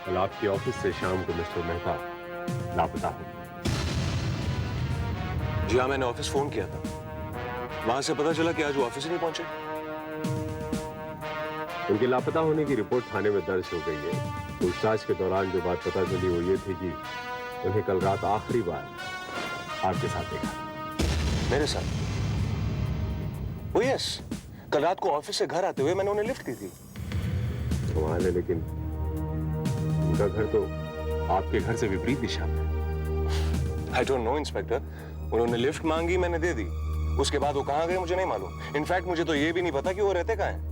कल आपके ऑफिस से शाम को मिस्टर मेहता लापता हो। जी हाँ, मैंने ऑफिस फोन किया था। वहां से पता चला कि आज वो ऑफिस ही नहीं पहुंचे। उनके लापता होने की रिपोर्ट थाने में दर्ज हो गई है। पूछताछ के दौरान जो बात पता चली वो ये थी कि उन्हें कल रात आखिरी बार आपके साथ देखा। मेरे साथ? ओ यस, कल रात को ऑफिस से घर आते हुए मैंने उन्हें लिफ्ट दी थी। कमाल है, लेकिन उनका घर तो आपके घर से विपरीत दिशा में है। आई डोंट नो इंस्पेक्टर, उन्होंने लिफ्ट मांगी, मैंने दे दी। उसके बाद वो कहां गए मुझे नहीं मालूम। इनफैक्ट मुझे तो ये भी नहीं पता कि वो रहते कहां हैं।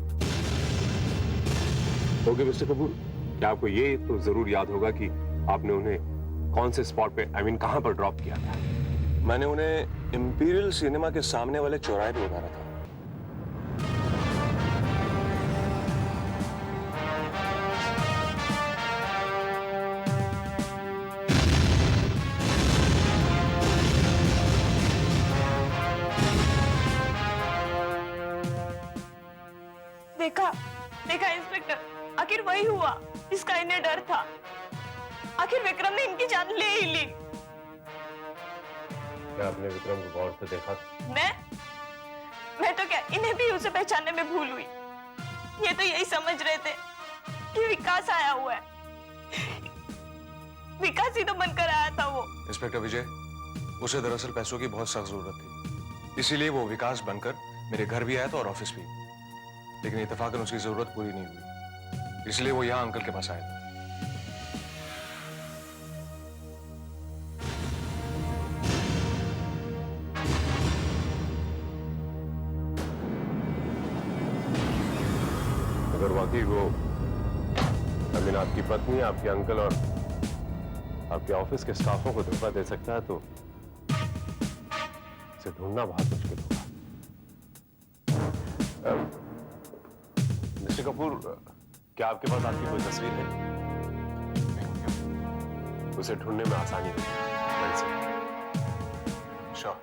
ओके मिस्टर कपूर, क्या आपको ये तो जरूर याद होगा कि आपने उन्हें कौन से स्पॉट पे, आई मीन कहां पर ड्रॉप किया था? मैंने उन्हें इंपीरियल सिनेमा के सामने वाले चौराहे पे उतारा था। देखा देखा इंस्पेक्टर, आखिर वही हुआ जिसका इन्हें डर था। आखिर विक्रम ने इनकी जान ले ही ली। क्या आपने विक्रम को गौर से देखा? मैं तो क्या, इन्हें भी उसे पहचानने में भूल हुई। ये तो यही समझ रहे थे कि विकास आया हुआ है। विकास ही तो बनकर आया था वो। इंस्पेक्टर विजय, उसे दरअसल पैसों की बहुत सख्त जरूरत थी, इसीलिए वो विकास बनकर मेरे घर भी आया था और ऑफिस भी। लेकिन इत्तेफाकन उसकी जरूरत पूरी नहीं हुई, इसलिए वो यहां अंकल के पास आया था। अगर वाकई वो, आई मीन आपकी पत्नी, आपके अंकल और आपके ऑफिस के स्टाफों को धोखा दे सकता है तो इसे ढूंढना बहुत मुश्किल होगा। मिस्टर कपूर, क्या आपके पास आपकी कोई तस्वीर है? उसे ढूंढने में आसानी होगी। Sure.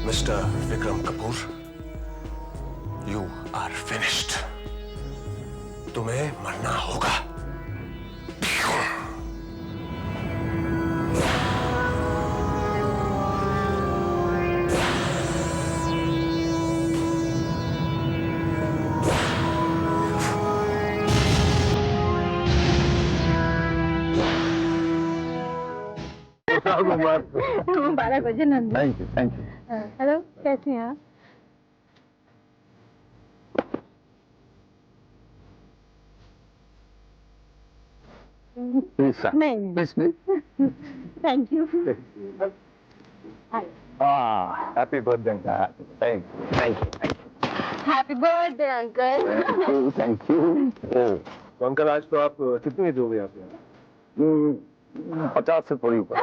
Mr. Vikram Kapoor, you are finished. तुम्हें मरना होगा। मुबारक हो जी Nandu. Thank you, thank you. Hello, कैसे हैं आप? प्लीज सर, नहीं please please. Thank you. Happy birthday. Thank you, happy birthday uncle. Thank you. तो अंकल, आज तो आप कितनी एज हो गई आपकी? 50 से थोड़ी ऊपर।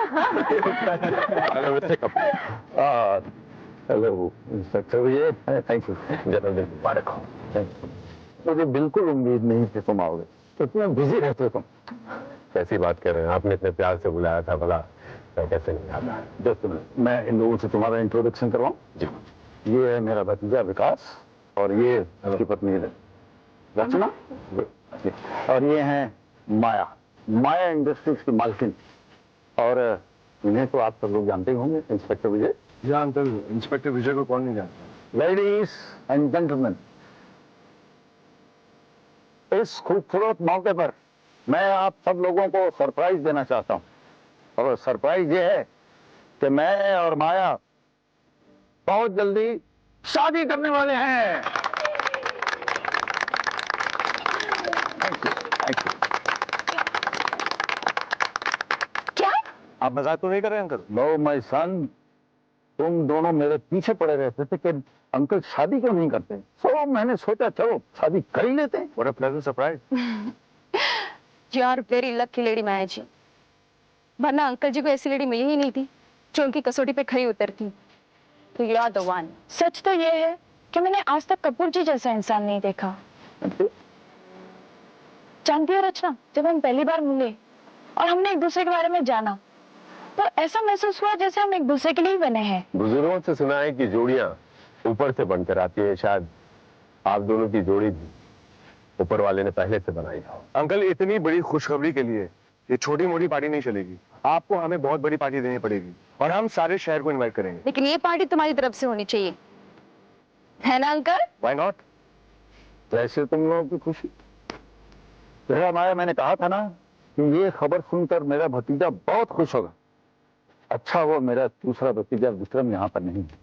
Hello mister Kapoor. Hello inspector Vijay, thank you. जन्मदिन मुबारक हो। Thank you. मुझे बिल्कुल उम्मीद नहीं थी तुम आओगे, तो तुम्हें बिजी रहते हो तुम। कैसी बात कर रहे हैं? आपने इतने प्यार से बुलाया था, भला मैं कैसे नहीं आता? जस्ट मैं इन लोगों से तुम्हारा इंट्रोडक्शन करवाऊं? जी। ये है मेरा भतीजा विकास, और ये उसकी पत्नी रचना, और ये है माया। माया इंडस्ट्रीज की मालकिन। और इन्हें तो आप सब लोग जानते ही होंगे, इंस्पेक्टर विजय। जी अंकल, इंस्पेक्टर विजय को कौन नहीं जानता? लेडीज एंड जेंटलमैन, इस खूबसूरत मौके पर मैं आप सब लोगों को सरप्राइज देना चाहता हूं। और सरप्राइज ये है कि मैं और माया बहुत जल्दी शादी करने वाले हैं। Thank you. क्या? आप मजाक तो नहीं कर रहे अंकल? नो माय सन, तुम दोनों मेरे पीछे पड़े रहते थे कि अंकल शादी क्यों नहीं करते, तो मैंने सोचा चलो शादी कर ही लेते हैं। What a pleasant surprise. You are very lucky lady Maya ji, वरना अंकल जी को ऐसी लेडी मिली ही नहीं थी। जो उनकी कसौटी पे खरी उतरती, तो यू आर द वन। सच तो ये है कि मैंने आज तक कपूर जी जैसा इंसान नहीं देखा। जानती हो रचना, जब हम पहली बार मिले और हमने एक दूसरे के बारे में जाना, तो ऐसा महसूस हुआ जैसे हम एक दूसरे के लिए बने हैं। बुजुर्गों से सुना है कि जोड़ियां ऊपर से बनकर आती है, शायद आप दोनों की जोड़ी भी ऊपर वाले ने पहले से बनाई हो। अंकल, इतनी बड़ी खुशखबरी के लिए ये छोटी मोटी पार्टी नहीं चलेगी। आपको हमें बहुत बड़ी पार्टी देनी पड़ेगी और हम सारे शहर को इनवाइट करेंगे। लेकिन ये पार्टी तुम्हारी तरफ से होनी चाहिए, है ना अंकल? Why not? वैसे तुम लोगों की खुशी। तेरा माया, मैंने कहा था ना कि ये खबर सुनकर मेरा भतीजा बहुत खुश होगा। अच्छा वो मेरा दूसरा भतीजा विक्रम यहाँ पर नहीं है।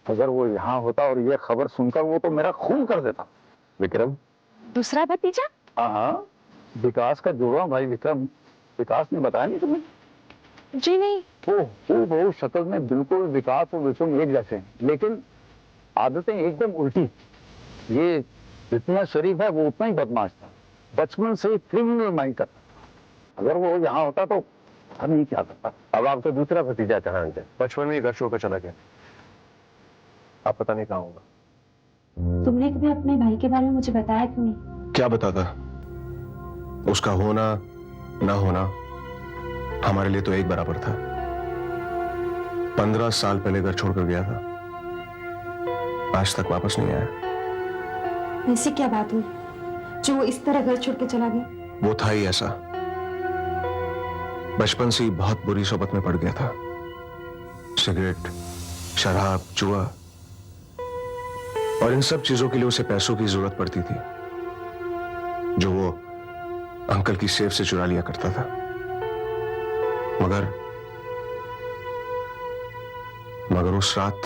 अगर वो यहाँ होता और ये खबर सुनकर वो तो मेरा खून कर देता। विक्रम? दूसरा भतीजा? हाँ, विकास का जुड़वा भाई विक्रम। विकास ने बताया नहीं तुम्हें? जी नहीं। वो बहुत शक्ल में बिल्कुल विकास और विक्रम एक जैसे हैं, लेकिन आदतें एकदम उल्टी। ये जितना शरीफ है वो उतना ही बदमाश था, बचपन से ही क्रिमिनल माइंड का। अगर वो यहाँ होता तो हम नहीं क्या करता। अब आपका दूसरा भतीजा कहाँ है? बचपन में ही घर छोड़कर चला गया, आप पता नहीं कहाँ होगा। तुमने कभी अपने भाई के बारे में मुझे बताया क्यों नहीं? क्या बताता? उसका होना ना होना हमारे लिए तो एक बराबर था। 15 साल पहले घर छोड़कर गया था, आज तक वापस नहीं आया। ऐसी क्या बात हुई जो वो इस तरह घर छोड़ के चला गया? वो था ही ऐसा, बचपन से ही बहुत बुरी सोबत में पड़ गया था। सिगरेट, शराब, जुआ और इन सब चीजों के लिए उसे पैसों की जरूरत पड़ती थी, जो वो अंकल की सेफ से चुरा लिया करता था। मगर उस रात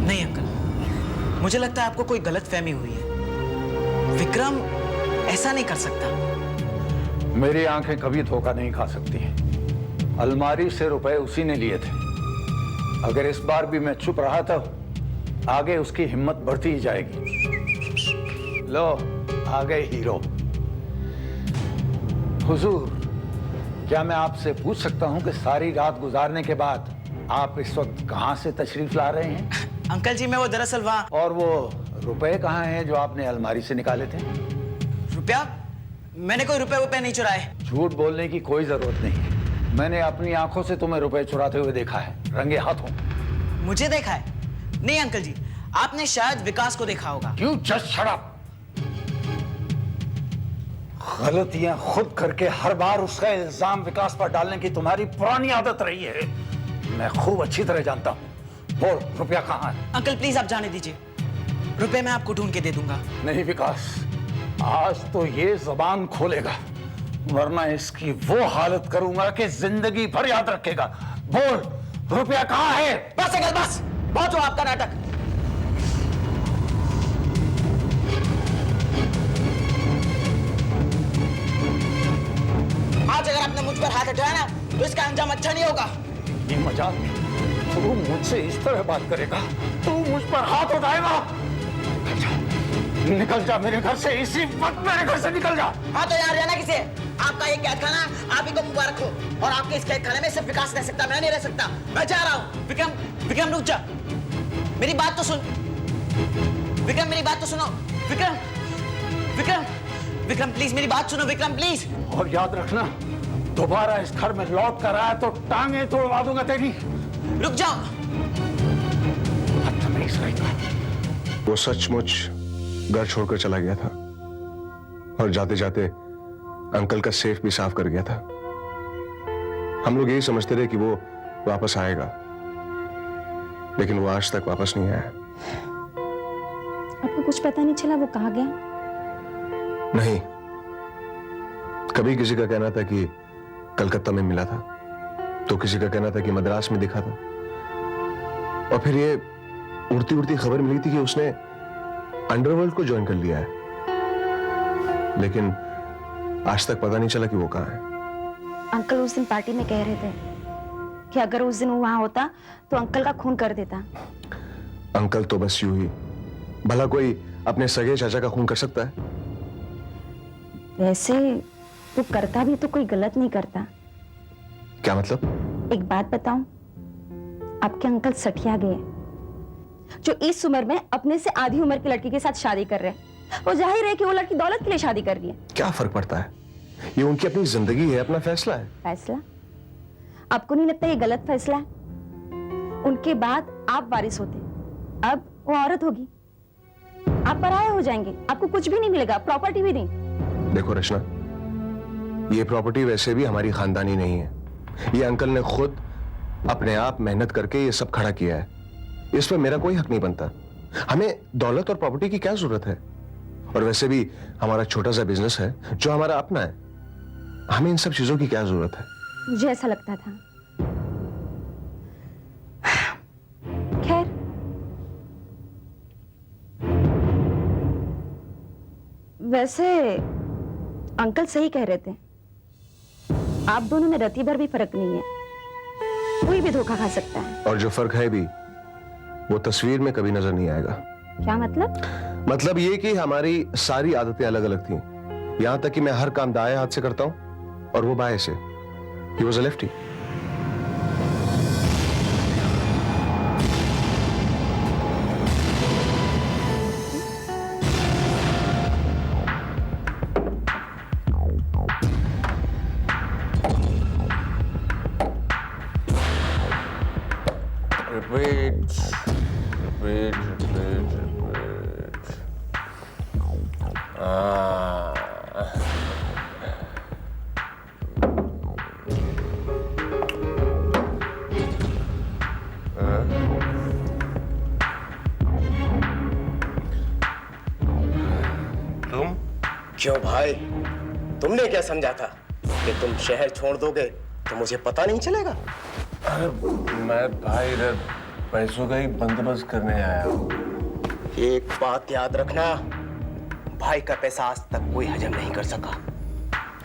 नहीं अंकल, मुझे लगता है आपको कोई गलतफहमी हुई है। विक्रम ऐसा नहीं कर सकता। मेरी आंखें कभी धोखा नहीं खा सकती। अलमारी से रुपए उसी ने लिए थे। अगर इस बार भी मैं चुप रहा तो आगे उसकी हिम्मत बढ़ती ही जाएगी। लो आ गए हीरो। हुजूर, क्या मैं आपसे पूछ सकता हूं कि सारी रात गुजारने के बाद आप इस वक्त कहां से तशरीफ ला रहे हैं? अंकल जी, मैं वो दरअसल वहां। और वो रुपए कहां हैं जो आपने अलमारी से निकाले थे? रुपया? मैंने कोई रुपए नहीं चुराए। झूठ बोलने की कोई जरूरत नहीं। मैंने अपनी आंखों से तुम्हें रुपए चुराते हुए देखा है, रंगे हाथों। मुझे देखा है? नहीं अंकल जी, आपने शायद विकास को देखा होगा। You just shut up! गलतियां खुद करके हर बार उसका इल्जाम विकास पर डालने की तुम्हारी पुरानी आदत रही है। मैं खूब अच्छी तरह जानता हूं। बोल, रुपया कहां है? अंकल प्लीज आप जाने दीजिए, रुपए मैं आपको ढूंढ के दे दूंगा। नहीं विकास, आज तो ये जबान खोलेगा, वरना इसकी वो हालत करूंगा कि जिंदगी भर याद रखेगा। बोल, रुपया कहां है? बस अंकल बस, बहुत हुआ आपका नाटक। आज अगर आपने मुझ पर हाथ उठाया ना तो इसका अंजाम अच्छा नहीं होगा। ये मजाक? तू मुझसे इस तरह बात करेगा? तू मुझ पर हाथ उठाएगा? निकल जा मेरे घर से, इसी वक्त मेरे घर से निकल जा। हाँ तो यहाँ रहना किसे? आपका ये कैद खाना आप ही को मुबारक हो, और आपके इस कैद खाने में सिर्फ विकास रह सकता, मैं नहीं रह सकता। मैं जा रहा हूँ। विक्रम, विक्रम रुक जा, मेरी बात तो सुन। विक्रम मेरी बात तो सुनो। विक्रम, विक्रम, विक्रम प्लीज मेरी बात सुनो। विक्रम प्लीज। और याद रखना, दोबारा इस घर में लौट कर आया तो टांगे तोड़वा दूंगा तेरी। रुक जाओ। वो सचमुच घर छोड़कर चला गया था और जाते जाते अंकल का सेफ भी साफ कर गया था। हम लोग यही समझते थे कि वो वापस आएगा, लेकिन वो आज तक वापस नहीं आया। कुछ पता नहीं चला वो कहाँ गया? नहीं, कभी किसी का कहना था कि कलकत्ता में मिला था, तो किसी का कहना था कि मद्रास में दिखा था, और फिर ये उड़ती उड़ती खबर मिली थी कि उसने अंडरवर्ल्ड को ज्वाइन कर लिया है, लेकिन आज तक पता नहीं चला कि वो कहाँ है। अंकल उस दिन पार्टी में कह रहे थे कि अगर उस दिन वो वहां होता तो अंकल का खून कर देता। अंकल तो बस यूं ही, भला कोई अपने सगे चाचा का खून कर सकता है? वैसे वो करता भी तो कोई गलत नहीं करता। क्या मतलब? एक बात बताऊं, आपके अंकल सठिया गए जो इस उम्र में अपने से आधी उम्र की लड़की के साथ शादी कर रहे हैं। वो जाहिर है कि वो लड़की दौलत के लिए शादी कर रही है। क्या फर्क पड़ता है, ये उनकी अपनी जिंदगी है, अपना फैसला है। फैसला? आपको नहीं लगता ये गलत फैसला है? उनके बाद आप वारिस होते, अब वो औरत होगी, आप पराये हो जाएंगे, आपको कुछ भी नहीं मिलेगा, प्रॉपर्टी भी नहीं। देखो रचना, ये प्रॉपर्टी वैसे भी हमारी खानदानी नहीं है, ये अंकल ने खुद अपने आप मेहनत करके ये सब खड़ा किया है, इस पर मेरा कोई हक नहीं बनता। हमें दौलत और प्रॉपर्टी की क्या जरूरत है? और वैसे भी हमारा छोटा सा बिजनेस है जो हमारा अपना है, हमें इन सब चीजों की क्या जरूरत है? मुझे ऐसा लगता था। खैर, वैसे अंकल सही कह रहे थे, आप दोनों में रत्ती भर भी फर्क नहीं है, कोई भी धोखा खा सकता है। और जो फर्क है भी वो तस्वीर में कभी नजर नहीं आएगा। क्या मतलब? मतलब ये कि हमारी सारी आदतें अलग अलग थी, यहां तक कि मैं हर काम दाएं हाथ से करता हूं और वो बाएं से। He was a lefty. Repeat. तुम? क्यों भाई, तुमने क्या समझा था कि तुम शहर छोड़ दोगे तो मुझे पता नहीं चलेगा? अरे मैं भाई इधर पैसों का ही बंदोबस्त करने आया हूँ। एक बात याद रखना, भाई का पैसा आज तक कोई हजम नहीं कर सका,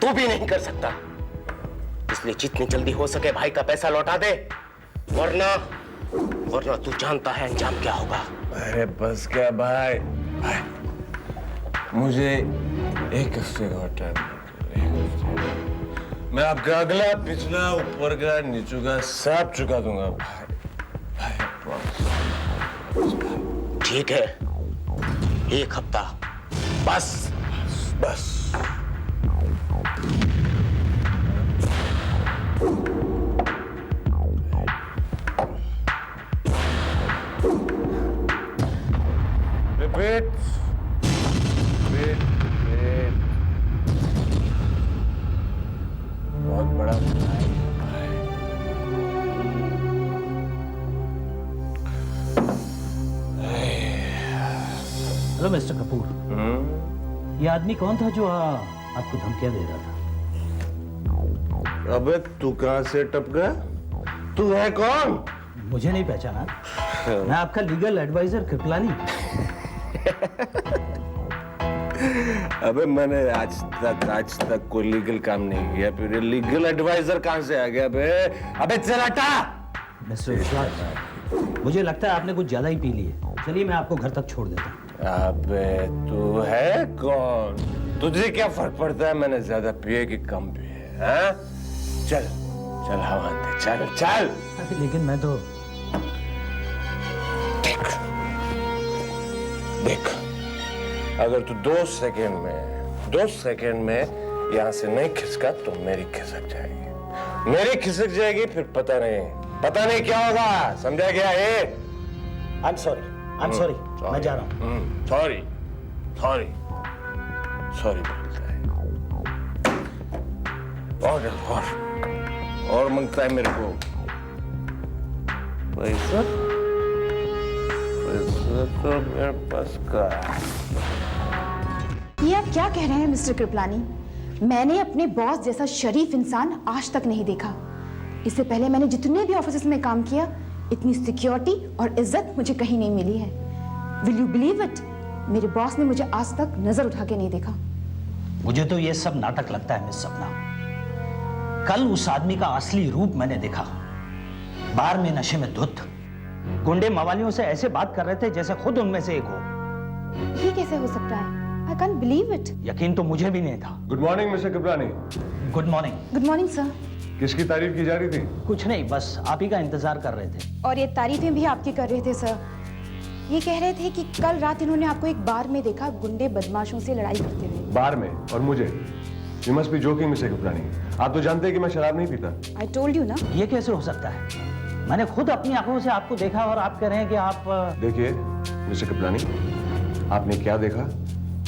तू भी नहीं कर सकता, इसलिए जितनी जल्दी हो सके भाई का पैसा लौटा दे, वरना तू जानता है अंजाम क्या होगा। अरे बस क्या भाई, मुझे एक हफ्ते का टाइम, मैं आपका अगला पिछला ऊपर का नीचे का सब चुका दूंगा भाई। ठीक है, एक हफ्ता बस। बस रिपीट। बहुत बड़ा हेलो मिस्टर कपूर, ये आदमी कौन था जो आपको धमकियां दे रहा था? अबे तू कहां से टपका? तू है कौन? मुझे नहीं पहचाना? मैं आपका लीगल एडवाइजर कृपलानी। अबे मैंने आज तक कोई लीगल काम नहीं किया, फिर ये लीगल एडवाइजर कहां से आ गया बे? अबे चल हटा। मिस्टर विश्वास, मुझे लगता है आपने कुछ ज्यादा ही पी ली है। चलिए मैं आपको घर तक छोड़ देता हूँ। अबे तू है कौन? तुझे क्या फर्क पड़ता है मैंने ज्यादा पिए कि कम पिए? हाँ? चल हवा दे, चल। लेकिन मैं तो देख, अगर तू 2 सेकंड में यहाँ से नहीं खिसका तो मेरी खिसक जाएगी, फिर पता नहीं क्या होगा, समझा क्या? आई एम सॉरी, मैं जा रहा हूँ। सॉरी बोलता है और मांगता है मेरे को पैसा। पैसा तो मेरे पास का है। ये आप क्या कह रहे हैं मिस्टर कृपलानी? मैंने अपने बॉस जैसा शरीफ इंसान आज तक नहीं देखा। इससे पहले मैंने जितने भी ऑफिस में काम किया, इतनी सिक्योरिटी और इज्जत मुझे कहीं नहीं मिली है। Will you believe it? मेरे बॉस ने मुझे आज तक नजर उठा के नहीं देखा। मुझे तो ये सब नाटक लगता है मिस सपना। कल उस आदमी का असली रूप मैंने देखा। बार में नशे में धुत, गुंडे मवालियों से ऐसे बात कर रहे थे जैसे खुद उनमें से एक हो। ये कैसे हो सकता है? I can't believe it. यकीन तो मुझे भी नहीं था। Good morning mister Kripalani. Good morning. Good morning sir. किसकी तारीफ की जा रही थी? कुछ नहीं, बस आप ही का इंतजार कर रहे थे। और ये तारीफें भी आपकी कर रहे थे सर। ये कह रहे थे कि कल रात इन्होंने आपको एक बार में देखा गुंडे बदमाशों से लड़ाई करते हुए। बार में? और मुझे? You must be joking mister Kripalani. आप तो जानते हैं कि मैं शराब नहीं पीता। I told you ना। ये कैसे हो सकता है? मैंने खुद अपनी आंखों से आपको देखा और आप कह रहे हैं कि आप देखिए मिस्टर कृपलानी, आपने क्या देखा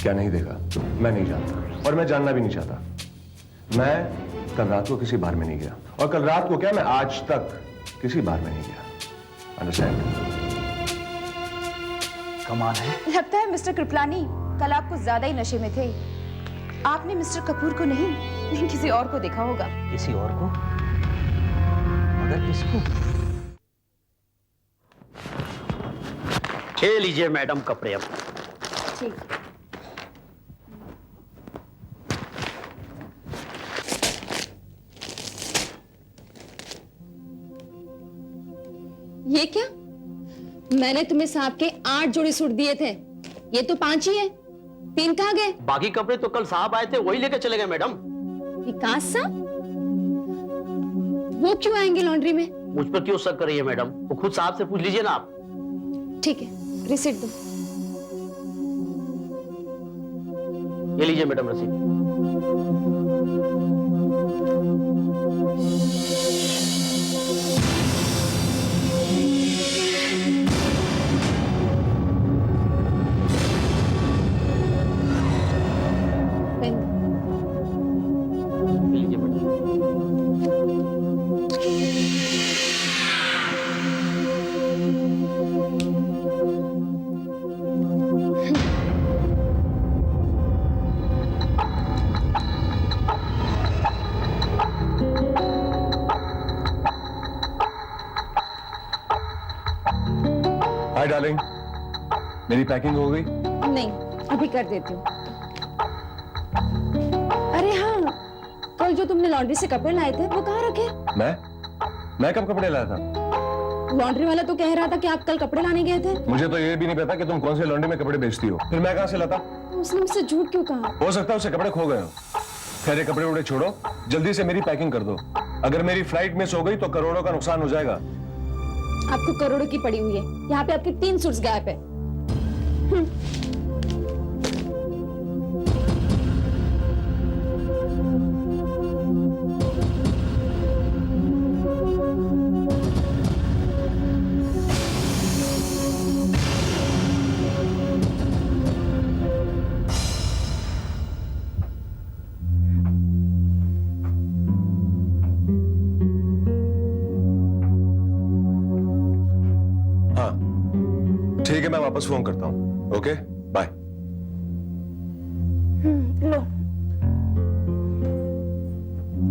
क्या नहीं देखा मैं नहीं जानता और मैं जानना भी नहीं चाहता। मैं कल रात को किसी बार में नहीं गया, और कल रात को क्या, मैं आज तक किसी बार में नहीं गया। अंडरस्टैंड? कमाल है। लगता है मिस्टर कृपलानी कल आप कुछ ज्यादा ही नशे में थे। आपने मिस्टर कपूर को नहीं, लेकिन किसी और को देखा होगा। किसी और को? मगर किसको? ले लीजिए मैडम कपड़े अब। ठीक। ये क्या? मैंने तुम्हें सांप के 8 जोड़ी सूट दिए थे, ये तो 5 ही है। 3 कहाँ गए? बाकी कपड़े तो कल साहब आए थे, वही लेके चले गए मैडम। विकास साहब? वो क्यों आएंगे लॉन्ड्री में? मुझ पर क्यों शक कर रही है मैडम? वो खुद साहब से पूछ लीजिए ना आप। ठीक है, रिसीट दो। ये लीजिए मैडम रसीद। पेन दो। ये लीजिए मैडम। हाय डार्लिंग, मेरी पैकिंग हो गई? नहीं, अभी कर देती हूँ। अरे हाँ, कल जो तुमने लॉन्ड्री से कपड़े लाए थे वो कहाँ रखे? मैं कब कपड़े लाया था? लॉन्ड्री वाला तो कह रहा था कि आप कल कपड़े लाने गए थे। मुझे तो ये भी नहीं पता कि तुम कौन से लॉन्ड्री में कपड़े बेचती हो। फिर मैं कहाँ से लाता? तो उसने मुझसे झूठ क्यों कहा? हो सकता है उससे कपड़े खो गए हो। खैर, ये कपड़े उड़े छोड़ो, जल्दी से मेरी पैकिंग कर दो। अगर मेरी फ्लाइट मिस हो गई तो करोड़ों का नुकसान हो जाएगा। आपको करोड़ों की पड़ी हुई है, यहाँ पे आपके 3 सूट्स गायब है। ठीक है, मैं वापस फोन करता हूँ। Okay, bye. लो,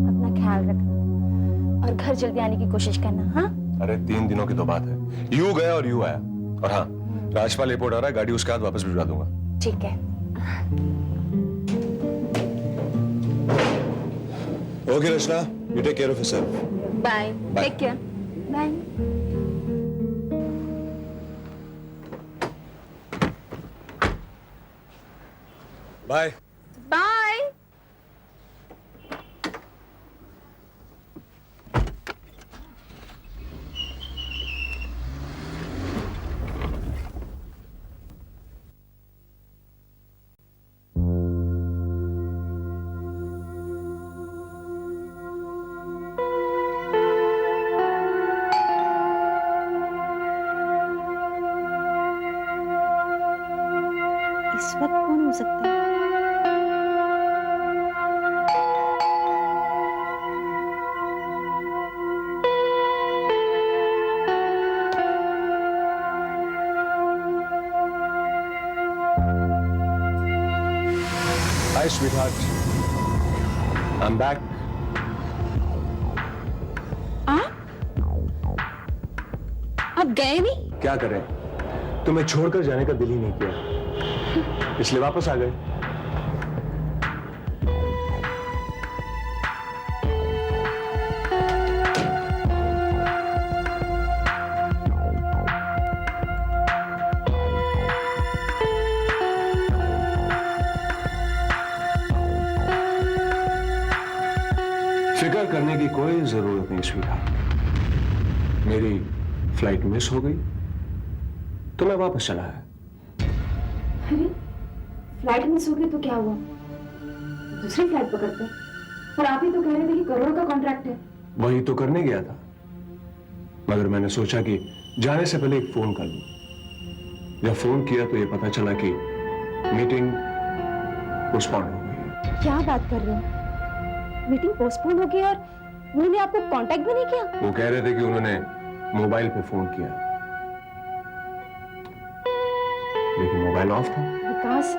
अपना ख्याल रखना और घर जल्दी आने की कोशिश करना। हाँ? अरे 3 दिनों की तो बात है। यू गया और यू आया। और हाँ, राजपाल एयरपोर्ट आ रहा है, गाड़ी उसके हाथ वापस भिजवा दूंगा। ठीक है। Okay Rachna, you take care of yourself. Bye. Take care. Bye. Bye. Bye. इस वक्त कौन हो सकता है? Hi, sweetheart. I'm back. आप गए नहीं? क्या करें? तुम्हें छोड़कर जाने का दिल ही नहीं किया, इसलिए वापस आ गए। फिक्र करने की कोई जरूरत नहीं स्वीटहार्ट। मेरी फ्लाइट मिस हो गई तो मैं वापस चला है। अरे फ्लाइट मिस हो गई तो क्या हुआ, दूसरी फ्लाइट पकड़ते हैं। और आप ही तो कह रहे थे कि करोड़ का कॉन्ट्रैक्ट है। वही तो करने गया था, मगर मैंने सोचा कि जाने से पहले एक फोन कर लूं। जब फोन किया तो ये पता चला कि मीटिंग पोस्टपोन हो गई है। क्या बात कर रहे हो? मीटिंग पोस्टपोन हो गई और उन्होंने आपको कांटेक्ट भी नहीं किया? वो कह रहे थे कि उन्होंने मोबाइल पे फोन किया, लेकिन मोबाइल ऑफ था। विकास,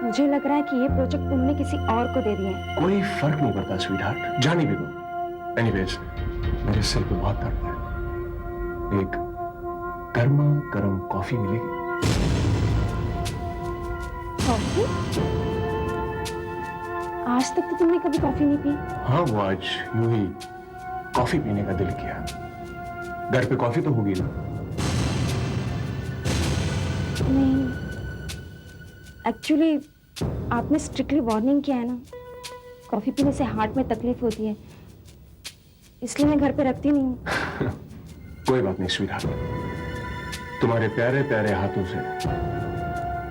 मुझे लग रहा है कि ये प्रोजेक्ट उन्होंने किसी और को दे दिया है। कोई फर्क नहीं पड़ता स्वीटहार्ट, जाने भी दो। एनीवेज, मेरे सिर पे बहुत दर्द है। एक गर्मा गर्म कॉफी मिलेगी? कॉफी? आज तक तो तुमने कभी कॉफी नहीं पी। हाँ, वो आज यूं ही कॉफी पीने का दिल किया। घर पे कॉफी तो होगी ना? नहीं, एक्चुअली आपने स्ट्रिक्टली वार्निंग किया है ना, कॉफी पीने से हार्ट में तकलीफ होती है, इसलिए मैं घर पे रखती नहीं हूँ। कोई बात नहीं स्वीटहार्ट, तुम्हारे प्यारे प्यारे हाथों से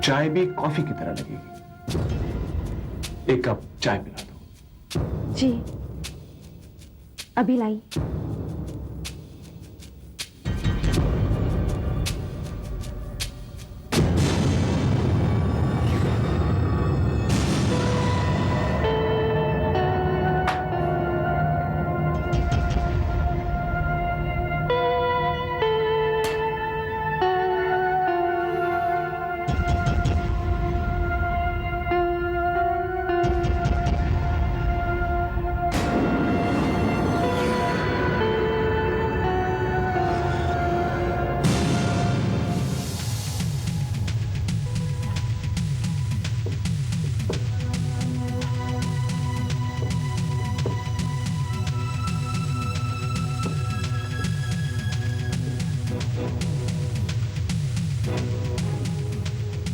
चाय भी कॉफी की तरह लगेगी। एक कप चाय पिला दो। जी, अभी लाई।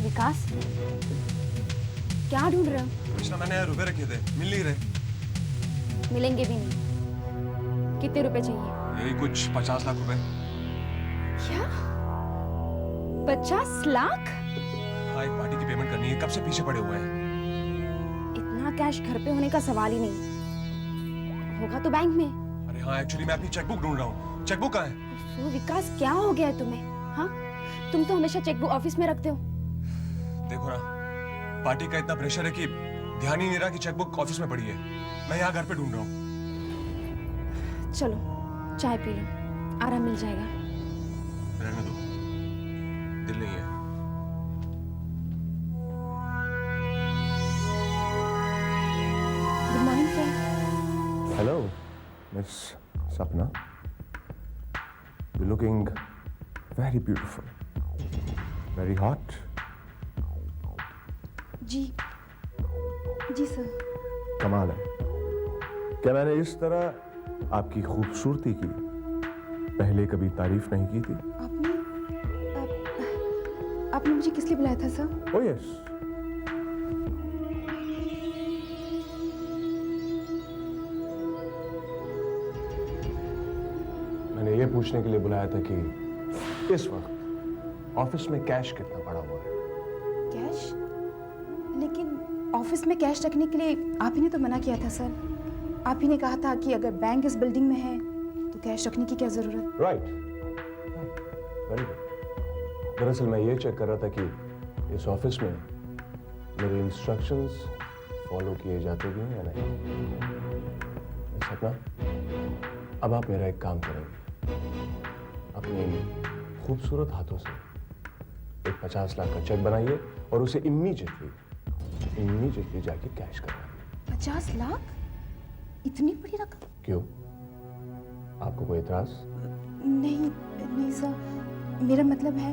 विकास, क्या ढूंढ रहे हो? कृष्णा, मैंने रुपए रखे थे, मिल नहीं रहे। मिलेंगे भी नहीं। कितने रुपए चाहिए? यही कुछ 50 लाख रुपए। क्या? 50 लाख? हाँ, एक पार्टी की पेमेंट करनी है, कब से पीछे पड़े हुए हैं। इतना कैश घर पे होने का सवाल ही नहीं। होगा तो बैंक में। अरे हाँ, एक्चुअली मैं अपनी चेकबुक ढूंढ रहा हूँ। चेकबुक कहाँ है? तो विकास, क्या हो गया है तुम्हें? हाँ, तुम तो हमेशा चेकबुक ऑफिस में रखते हो। देखो ना, पार्टी का इतना प्रेशर है कि ध्यान ही नहीं रहा कि चेकबुक ऑफिस में पड़ी है। मैं यहाँ घर पे ढूंढ रहा हूँ। चलो चाय पी लो, आराम मिल जाएगा। रहने दो, दिल नहीं है। Good morning sir. Hello miss Sapna, you looking very beautiful, very hot. जी जी सर। कमाल है। क्या मैंने इस तरह आपकी खूबसूरती की पहले कभी तारीफ नहीं की थी? आपने मुझे किस लिए बुलाया था सर? ओह यस, मैंने ये पूछने के लिए बुलाया था कि इस वक्त ऑफिस में कैश कितना पड़ा हुआ है? कैश? लेकिन ऑफिस में कैश रखने के लिए आप ही ने तो मना किया था सर। आप ही ने कहा था कि अगर बैंक इस बिल्डिंग में है तो कैश रखने की क्या जरूरत। Right, very good. दरअसल मैं ये चेक कर रहा था कि इस ऑफिस में मेरे इंस्ट्रक्शंस फॉलो किए जाते भी हैं या नहीं। सपना, अब आप मेरा एक काम करेंगे। अपने इन खूबसूरत हाथों से एक 50 लाख का चेक बनाइए और उसे इमीडिएटली इमीडिएटली जाके कैश करवा। 50 लाख? इतनी बड़ी रकम? क्यों, आपको कोई एतराज? नहीं नहीं सर, मेरा मतलब है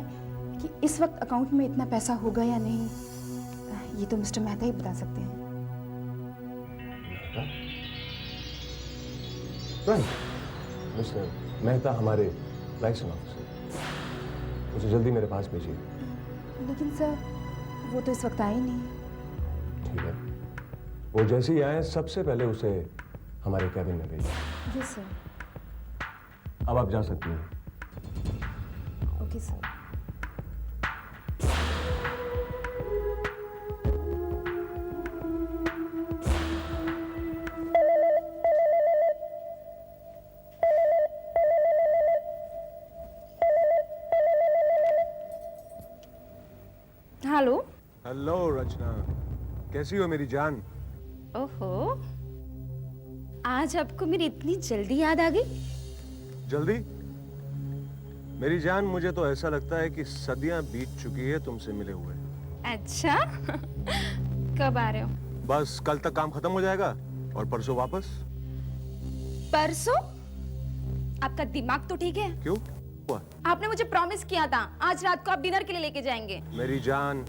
कि इस वक्त अकाउंट में इतना पैसा होगा या नहीं, ये तो मिस्टर मेहता ही बता सकते हैं। मिस्टर मेहता हमारे लाइसेंस ऑफिसर, उसे जल्दी मेरे पास भेजिए। लेकिन सर वो तो इस वक्त आए नहीं। ठीक है, वो जैसे ही आए सबसे पहले उसे हमारे कैबिन में भेजिए। Yes sir. अब आप जा सकती हैं। Okay sir. हेलो। हेलो रचना, कैसी हो मेरी जान? ओहो, आज आपको मेरी इतनी जल्दी याद आ गई? जल्दी? मेरी जान, मुझे तो ऐसा लगता है कि सदियां बीत चुकी है तुमसे मिले हुए। अच्छा कब आ रहे हो? बस कल तक काम खत्म हो जाएगा और परसों वापस। परसों? आपका दिमाग तो ठीक है? क्यों हुआ? आपने मुझे प्रॉमिस किया था आज रात को आप डिनर के लिए लेके जाएंगे। मेरी जान,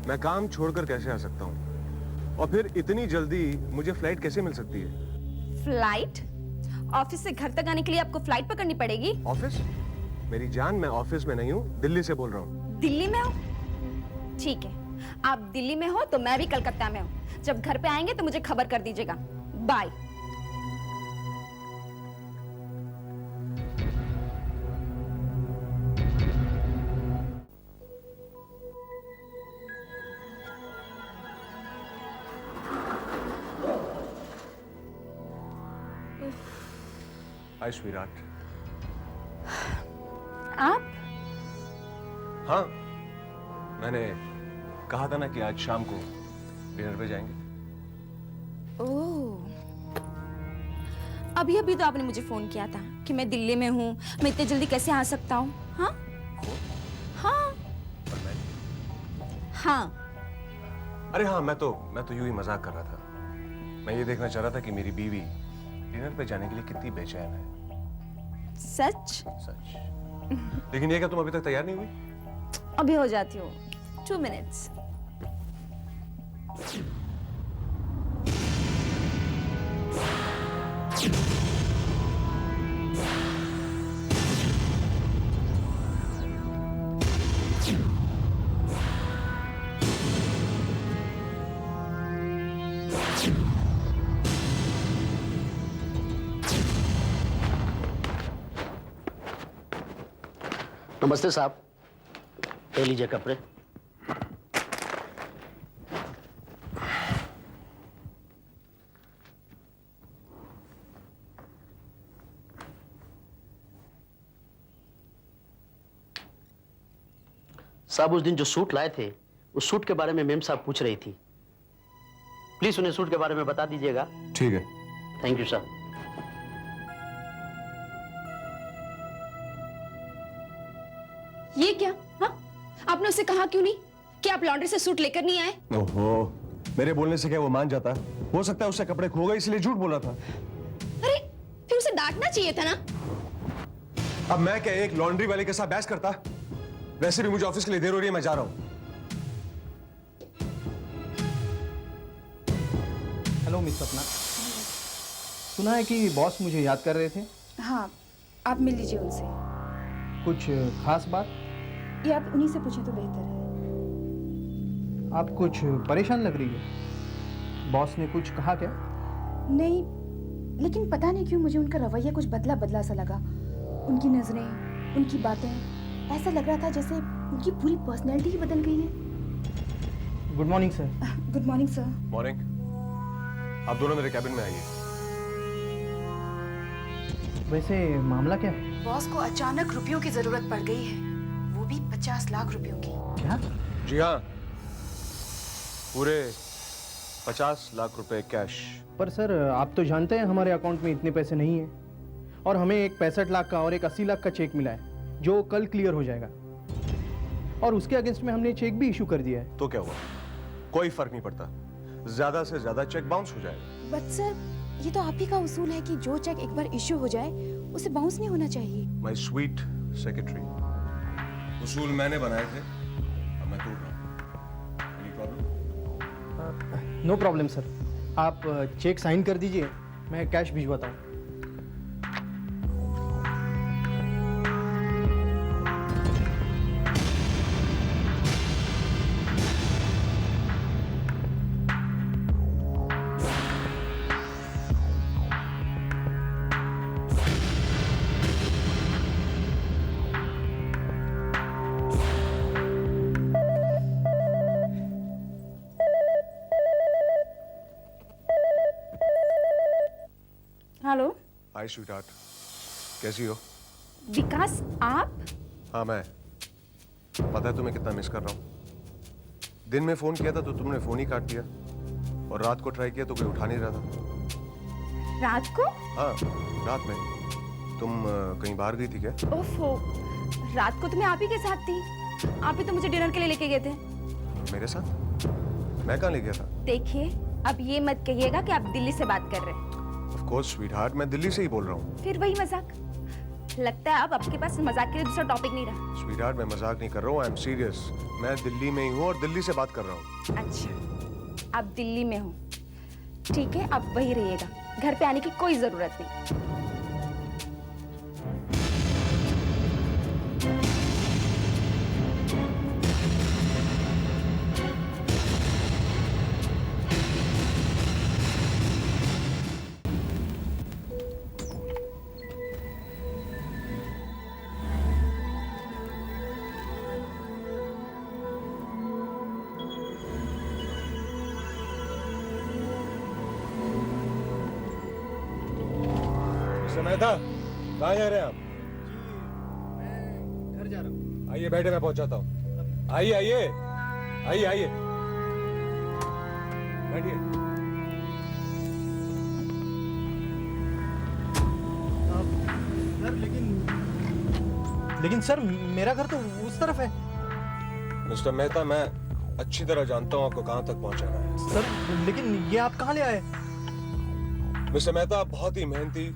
मैं काम छोड़कर कैसे आ सकता हूँ? और फिर इतनी जल्दी मुझे फ्लाइट कैसे मिल सकती है? फ्लाइट? ऑफिस से घर तक आने के लिए आपको फ्लाइट पकड़नी पड़ेगी। ऑफिस? मेरी जान, मैं ऑफिस में नहीं हूँ, दिल्ली से बोल रहा हूँ। दिल्ली में हो? ठीक है, आप दिल्ली में हो तो मैं भी कलकत्ता में हूँ। जब घर पे आएंगे तो मुझे खबर कर दीजिएगा। बाय। हाय स्वीटहार्ट। आप? हाँ, मैंने कहा था ना कि आज शाम को डिनर पे जाएंगे। ओह, अभी अभी तो आपने मुझे फोन किया था कि मैं दिल्ली में हूँ, मैं इतनी जल्दी कैसे आ सकता हूँ? हाँ हाँ और मैं? हाँ। अरे हाँ, मैं तो यूं ही मजाक कर रहा था। मैं ये देखना चाह रहा था कि मेरी बीवी डिनर पे जाने के लिए कितनी बेचैन है। सच? सच। लेकिन ये क्या तुम अभी तक तैयार नहीं हुई? अभी हो जाती हूँ, 2 मिनट्स। नमस्ते साहब, ले लीजिए कपड़े। साहब, उस दिन जो सूट लाए थे, उस सूट के बारे में मेम साहब पूछ रही थी। प्लीज उन्हें सूट के बारे में बता दीजिएगा। ठीक है। Thank you sir. ये क्या? हाँ, आपने उससे कहा क्यों नहीं कि आप लॉन्ड्री से सूट लेकर नहीं आए? ओहो, मेरे बोलने से क्या वो मान जाता? हो सकता है उससे कपड़े खो गए इसलिए झूठ बोला था। अरे फिर उसे डांटना चाहिए था ना। अब मैं क्या एक लॉन्ड्री वाले के साथ बहस करता? वैसे भी मुझे ऑफिस के लिए देर हो रही है, मैं जा रहा हूं। हेलो मिस सपना, सुना है कि बॉस मुझे याद कर रहे थे। हाँ, आप मिल लीजिए उनसे। कुछ खास बात? ये आप उन्हीं से पूछें तो बेहतर है। आप कुछ परेशान लग रही है। बॉस ने कुछ कहा क्या? नहीं, लेकिन पता नहीं क्यों मुझे उनका रवैया कुछ बदला बदला सा लगा। उनकी नजरें, उनकी बातें, ऐसा लग रहा था जैसे उनकी पूरी पर्सनैलिटी ही बदल गई है। Good morning sir. Good morning sir. Morning. आप दोनों मेरे कैबिन में आइए। वैसे मामला क्या है? बॉस को अचानक रुपयों की जरूरत पड़ गई है, वो भी 50 लाख रुपयों की। क्या? जी हाँ, पूरे 50 लाख रुपए कैश। पर सर, आप तो जानते हैं हमारे अकाउंट में इतने पैसे नहीं है, और हमें एक 65 लाख का और एक 80 लाख का चेक मिला है जो कल क्लियर हो जाएगा, और उसके अगेंस्ट में हमने चेक भी इशू कर दिया है। तो क्या हुआ? कोई फर्क नहीं पड़ता, ज्यादा से ज्यादा चेक बाउंस हो जाएगा। बट सर, ये तो आप ही का उसूल है कि जो चेक एक बार इश्यू हो जाए उसे बाउंस नहीं होना चाहिए। माय स्वीट सेक्रेटरी, उसूल मैंने बनाए थे, अब मैं तोड़ रहा हूं। Any problem? No problem sir, आप चेक साइन कर दीजिए, मैं कैश भिजवाता हूँ। हेलो हाय स्वीटहार्ट, कैसी हो? विकास, आप? हाँ मैं, पता है तुम्हें कितना मिस कर रहा हूँ। दिन में फोन किया था तो तुमने फोन ही काट दिया, और रात को ट्राई किया तो कोई उठा नहीं रहा था। रात को? हाँ, रात में। तुम कहीं बाहर गई थी क्या? ओफो, रात को तो मैं आप ही के साथ थी। आप ही तो मुझे डिनर के लिए लेके गए थे। मेरे साथ? मैं कहाँ ले गया था? देखिए, अब ये मत कहिएगा कि आप दिल्ली से बात कर रहे हैं। Of course, sweetheart, मैं दिल्ली से ही बोल रहा हूँ। फिर वही मजाक। लगता है अब आपके पास मजाक के लिए दूसरा टॉपिक नहीं रहा। Sweetheart, मैं मजाक नहीं कर रहा हूँ, आई एम सीरियस। मैं दिल्ली में ही हूँ और दिल्ली से बात कर रहा हूँ। अच्छा, आप दिल्ली में हो, ठीक है, आप वही रहिएगा, घर पे आने की कोई जरूरत नहीं। समय था, कहाँ जा रहे हैं आप? मैं घर जा रहा हूँ। आइए बैठे, मैं पहुंचाता हूँ। आइए आइए आइए आइए, बैठिए। सर लेकिन सर, मेरा घर तो उस तरफ है। मिस्टर मेहता, मैं अच्छी तरह जानता हूँ आपको कहाँ तक पहुंचाना है। सर लेकिन ये आप कहाँ ले आए? मिस्टर मेहता, आप बहुत ही मेहनती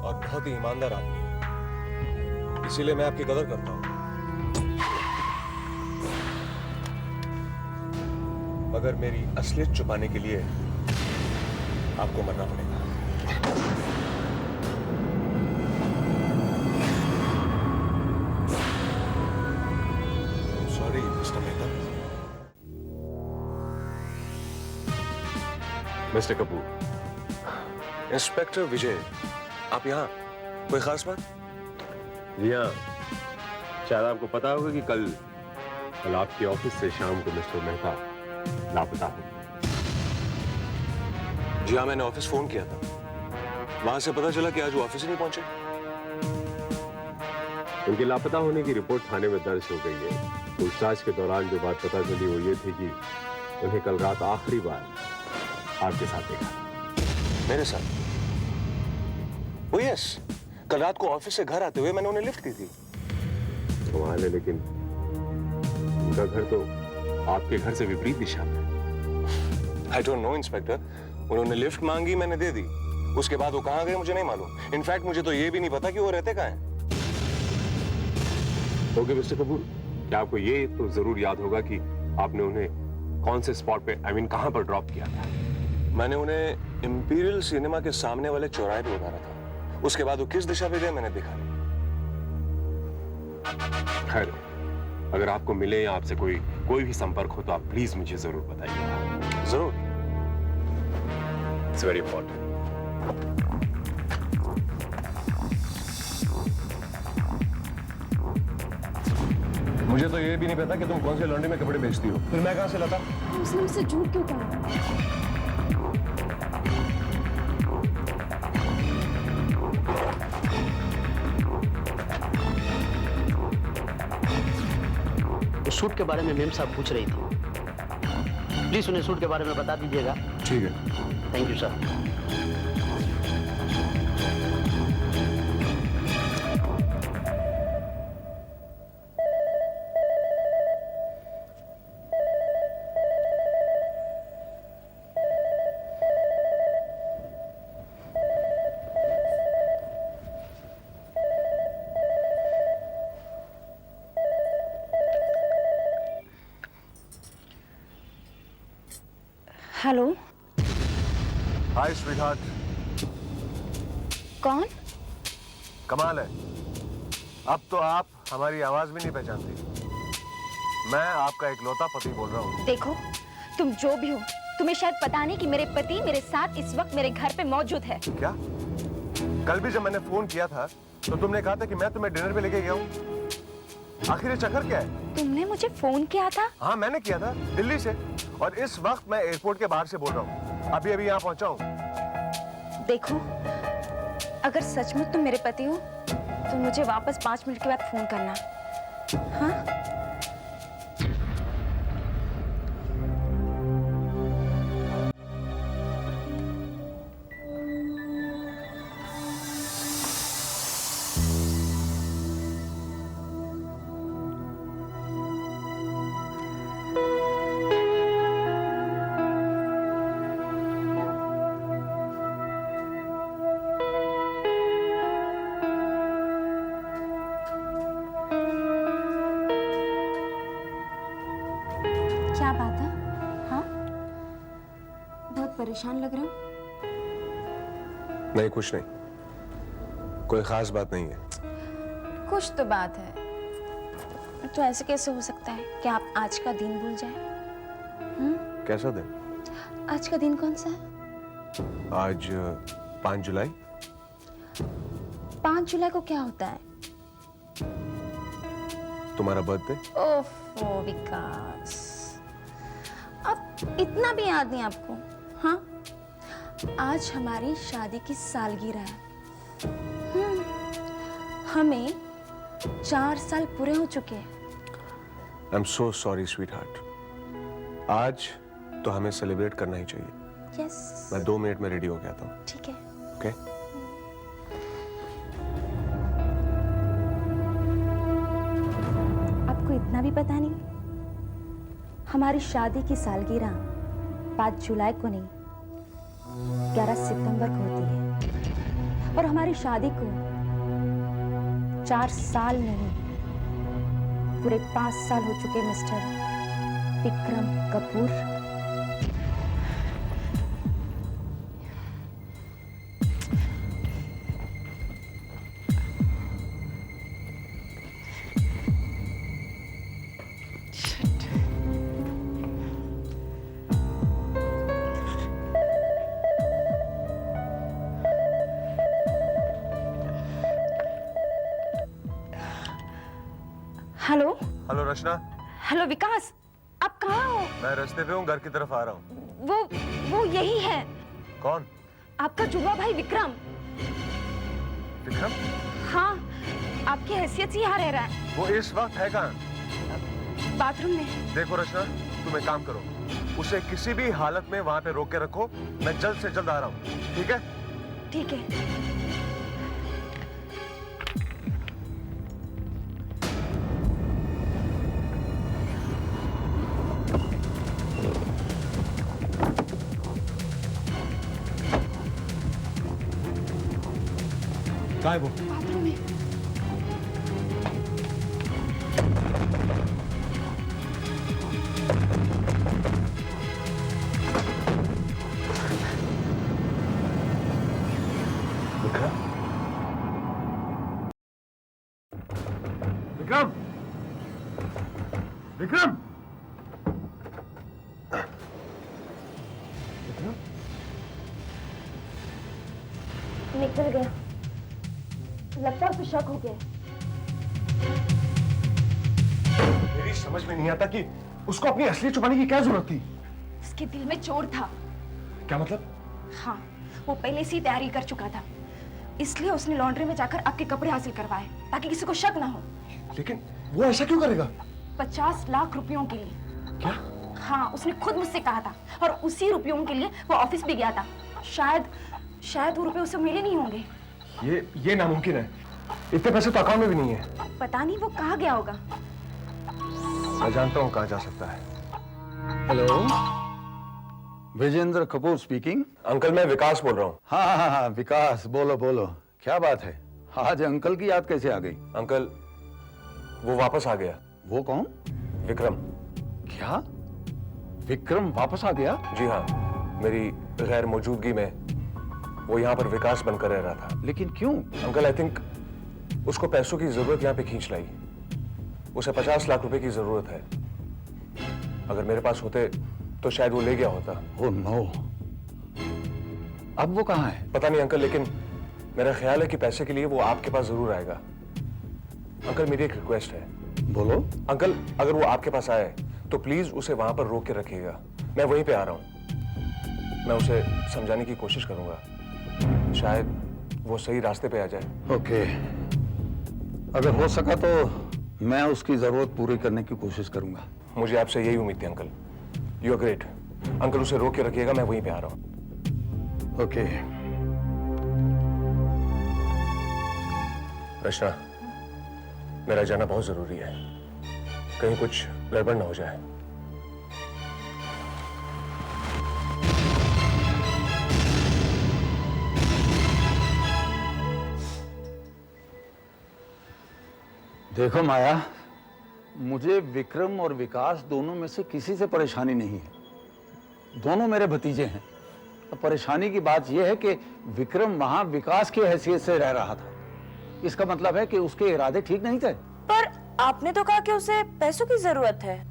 और बहुत ही ईमानदार आदमी हैं, इसीलिए मैं आपकी कदर करता हूँ। मगर मेरी असलियत छुपाने के लिए आपको मरना पड़ेगा। Sorry mister Mehta. Mister Kapoor. Inspector Vijay, आप यहाँ? कोई खास बात? जी हाँ, शायद आपको पता होगा कि कल आपके ऑफिस से शाम को मिस्टर मेहता लापता हो। जी हाँ, मैंने ऑफिस फोन किया था, वहां से पता चला कि आज वो ऑफिस ही नहीं पहुंचे। उनके लापता होने की रिपोर्ट थाने में दर्ज हो गई है। पूछताछ के दौरान जो बात पता चली वो ये थी कि उन्हें कल रात आखिरी बार आपके साथ देखा। मेरे साथ? ओ यस, कल रात को ऑफिस से घर आते हुए मैंने उन्हें लिफ्ट की थी। कमाल है, लेकिन उनका घर तो आपके घर से विपरीत दिशा में। आई डोंट नो इंस्पेक्टर, उन्होंने लिफ्ट मांगी, मैंने दे दी, उसके बाद वो कहाँ गए मुझे नहीं मालूम। इनफैक्ट मुझे तो ये भी नहीं पता कि वो रहते कहाँ हैं। ओके मिस्टर कपूर, क्या आपको ये तो जरूर याद होगा कि आपने उन्हें कौन से स्पॉट पे, कहाँ पर ड्रॉप किया था? मैंने उन्हें इंपीरियल सिनेमा के सामने वाले चौराहे पे उतारा था। उसके बाद वो किस दिशा पे गए मैंने देखा नहीं। खैर, अगर आपको मिले या आपसे कोई भी संपर्क हो तो आप प्लीज मुझे जरूर बताइए। जरूर। It's very important. मुझे तो ये भी नहीं पता कि तुम कौन से लॉन्ड्री में कपड़े बेचती हो। फिर मैं कहाँ से लाता? उसने मुझसे झूठ क्यों कहा? सूट के बारे में मेम साहब पूछ रही थी, प्लीज उन्हें सूट के बारे में बता दीजिएगा। ठीक है। Thank you sir. Hello, hi sweetheart. कौन? कमाल है, अब तो आप हमारी आवाज भी नहीं पहचानती। मैं आपका इकलौता पति बोल रहा हूँ। देखो, तुम जो भी हो, तुम्हें शायद पता नहीं कि मेरे पति मेरे साथ इस वक्त मेरे घर पे मौजूद है। क्या? कल भी जब मैंने फोन किया था तो तुमने कहा था कि मैं तुम्हें डिनर पे लेके गया हूँ। आखिर ये चक्कर क्या है? तुमने मुझे फोन किया था? हाँ, मैंने किया था, दिल्ली से, और इस वक्त मैं एयरपोर्ट के बाहर से बोल रहा हूँ। अभी अभी यहाँ पहुंचा हूँ। देखो, अगर सच में तुम मेरे पति हो तो मुझे वापस 5 मिनट के बाद फोन करना। हाँ? क्या बात है? हाँ? बहुत परेशान लग रहे हो। नहीं, कुछ नहीं, कोई खास बात नहीं है। कुछ तो बात है। तो ऐसे कैसे हो सकता है कि आप आज का दिन भूल जाए? कैसा दिन? आज का दिन कौन सा है? आज 5 जुलाई। 5 जुलाई को क्या होता है? तुम्हारा बर्थडे। ओफो विकास, अब इतना भी याद नहीं आपको? हाँ, आज हमारी शादी की सालगिरह है। हमें 4 साल पूरे हो चुके हैं। I am so sorry sweetheart. आज तो हमें सेलिब्रेट करना ही चाहिए। यस। मैं 2 मिनट में रेडी हो गया था। ठीक है। ओके? आपको इतना भी पता नहीं, हमारी शादी की सालगिरह 5 जुलाई को नहीं, 11 सितंबर को होती है। और हमारी शादी को 4 साल नहीं, पूरे 5 साल हो चुके mister Vikram Kapoor. Hello. Hello Rachna. Hello Vikas, आप कहाँ हो? मैं रास्ते पे हूँ, घर की तरफ आ रहा हूँ। वो यही है। कौन? आपका जुड़वा भाई विक्रम। विक्रम? हाँ, आपकी हैसियत से यहाँ रह रहा है। वो इस वक्त है कहाँ? बाथरूम में। देखो रचना, तुम एक काम करो, उसे किसी भी हालत में वहां पे रोक के रखो। मैं जल्द से जल्द आ रहा हूँ, ठीक है? ठीक है। कहाँ है वो? बाथरूम में। विक्रम! विक्रम! निकल गया। लगता है उसे शक हो गया। मेरी समझ में नहीं आता कि उसको अपनी असलियत छुपाने की क्या जरूरत थी। उसके दिल में चोर था। क्या मतलब? हाँ, वो पहले से ही तैयारी कर चुका था, इसलिए उसने लॉन्ड्री में जाकर आपके कपड़े हासिल करवाए ताकि किसी को शक ना हो। लेकिन वो ऐसा क्यों करेगा? 50 लाख रुपयों के लिए। क्या? हाँ, उसने खुद मुझसे कहा था, और उसी रुपयों के लिए वो ऑफिस भी गया था। शायद वो रुपए उसे मिले नहीं होंगे। ये नामुमकिन है। इतने पैसे तो अकाउंट में भी नहीं है। पता नहीं वो कहाँ गया होगा। मैं जानता हूँ कहाँ जा सकता है। Hello, Vijender Kapoor speaking. Uncle, मैं विकास बोल रहा हूँ। हाँ, विकास, बोलो बोलो, क्या बात है? आज अंकल की याद कैसे आ गई? अंकल, वो वापस आ गया। वो कौन? विक्रम। क्या? विक्रम वापस आ गया? जी हाँ, मेरी गैर मौजूदगी में वो यहाँ पर विकास बनकर रह रहा था। लेकिन क्यों? अंकल, आई थिंक उसको पैसों की जरूरत यहाँ पे खींच लाई। उसे 50 लाख रुपए की जरूरत है। अगर मेरे पास होते तो शायद वो ले गया होता। ओह नो, अब वो कहाँ है? पता नहीं अंकल, लेकिन मेरा ख्याल है कि पैसे के लिए वो आपके पास जरूर आएगा। अंकल, मेरी एक रिक्वेस्ट है। बोलो। अंकल, अगर वो आपके पास आए तो प्लीज उसे वहां पर रोक के रखिएगा। मैं वहीं पे आ रहा हूं। मैं उसे समझाने की कोशिश करूंगा, शायद वो सही रास्ते पे आ जाए। ओके, अगर हो सका तो मैं उसकी जरूरत पूरी करने की कोशिश करूंगा। मुझे आपसे यही उम्मीद थी uncle. You are great. Uncle, उसे रोक के रखिएगा, मैं वहीं पे आ रहा हूं। ओके। रचना, मेरा जाना बहुत जरूरी है। कहीं कुछ गड़बड़ ना हो जाए। देखो माया, मुझे विक्रम और विकास दोनों में से किसी से परेशानी नहीं है। दोनों मेरे भतीजे हैं। अब परेशानी की बात यह है कि विक्रम वहां विकास की हैसियत से रह रहा था। इसका मतलब है कि उसके इरादे ठीक नहीं थे। पर आपने तो कहा कि उसे पैसों की जरूरत है।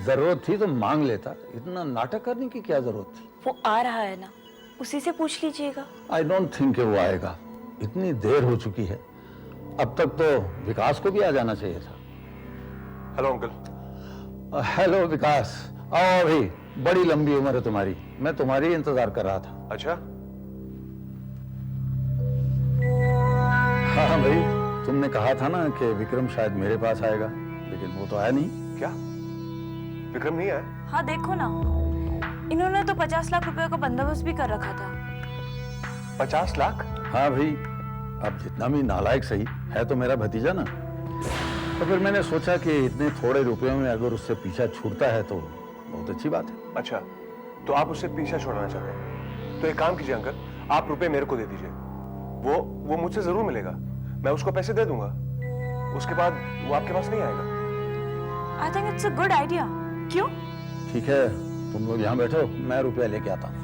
जरूरत थी तो मांग लेता, इतना नाटक करने की क्या जरूरत थी? वो आ रहा है ना, उसी से पूछ लीजिएगा। आई डोंट थिंक वो आएगा। इतनी देर हो चुकी है। अब तक तो विकास को भी आ जाना चाहिए था। Hello uncle. हेलो विकास, आओ। अभी बड़ी लंबी उम्र है तुम्हारी, मैं तुम्हारी इंतजार कर रहा था। अच्छा? हाँ भाई, तुमने कहा था ना कि विक्रम शायद मेरे पास आएगा, लेकिन वो तो आया नहीं। क्या विक्रम नहीं आया? हाँ देखो ना, इन्होंने तो 50 लाख रुपए का बंदोबस्त भी कर रखा था। 50 लाख? हाँ भाई, अब जितना भी नालायक सही है तो मेरा भतीजा ना। तो फिर मैंने सोचा कि इतने थोड़े रुपयों में अगर उससे पीछा छूटता है तो बहुत अच्छी बात है। अच्छा, तो आप उससे पीछा छोड़ना चाहते हैं? तो एक काम कीजिए अंकल, आप रुपए मेरे को दे दीजिए। वो मुझसे जरूर मिलेगा। मैं उसको पैसे दे दूंगा। उसके बाद वो आपके पास नहीं आएगा। I think it's a good idea. क्यों? ठीक है, तुम लोग यहाँ बैठो, मैं रुपया लेके आता हूँ।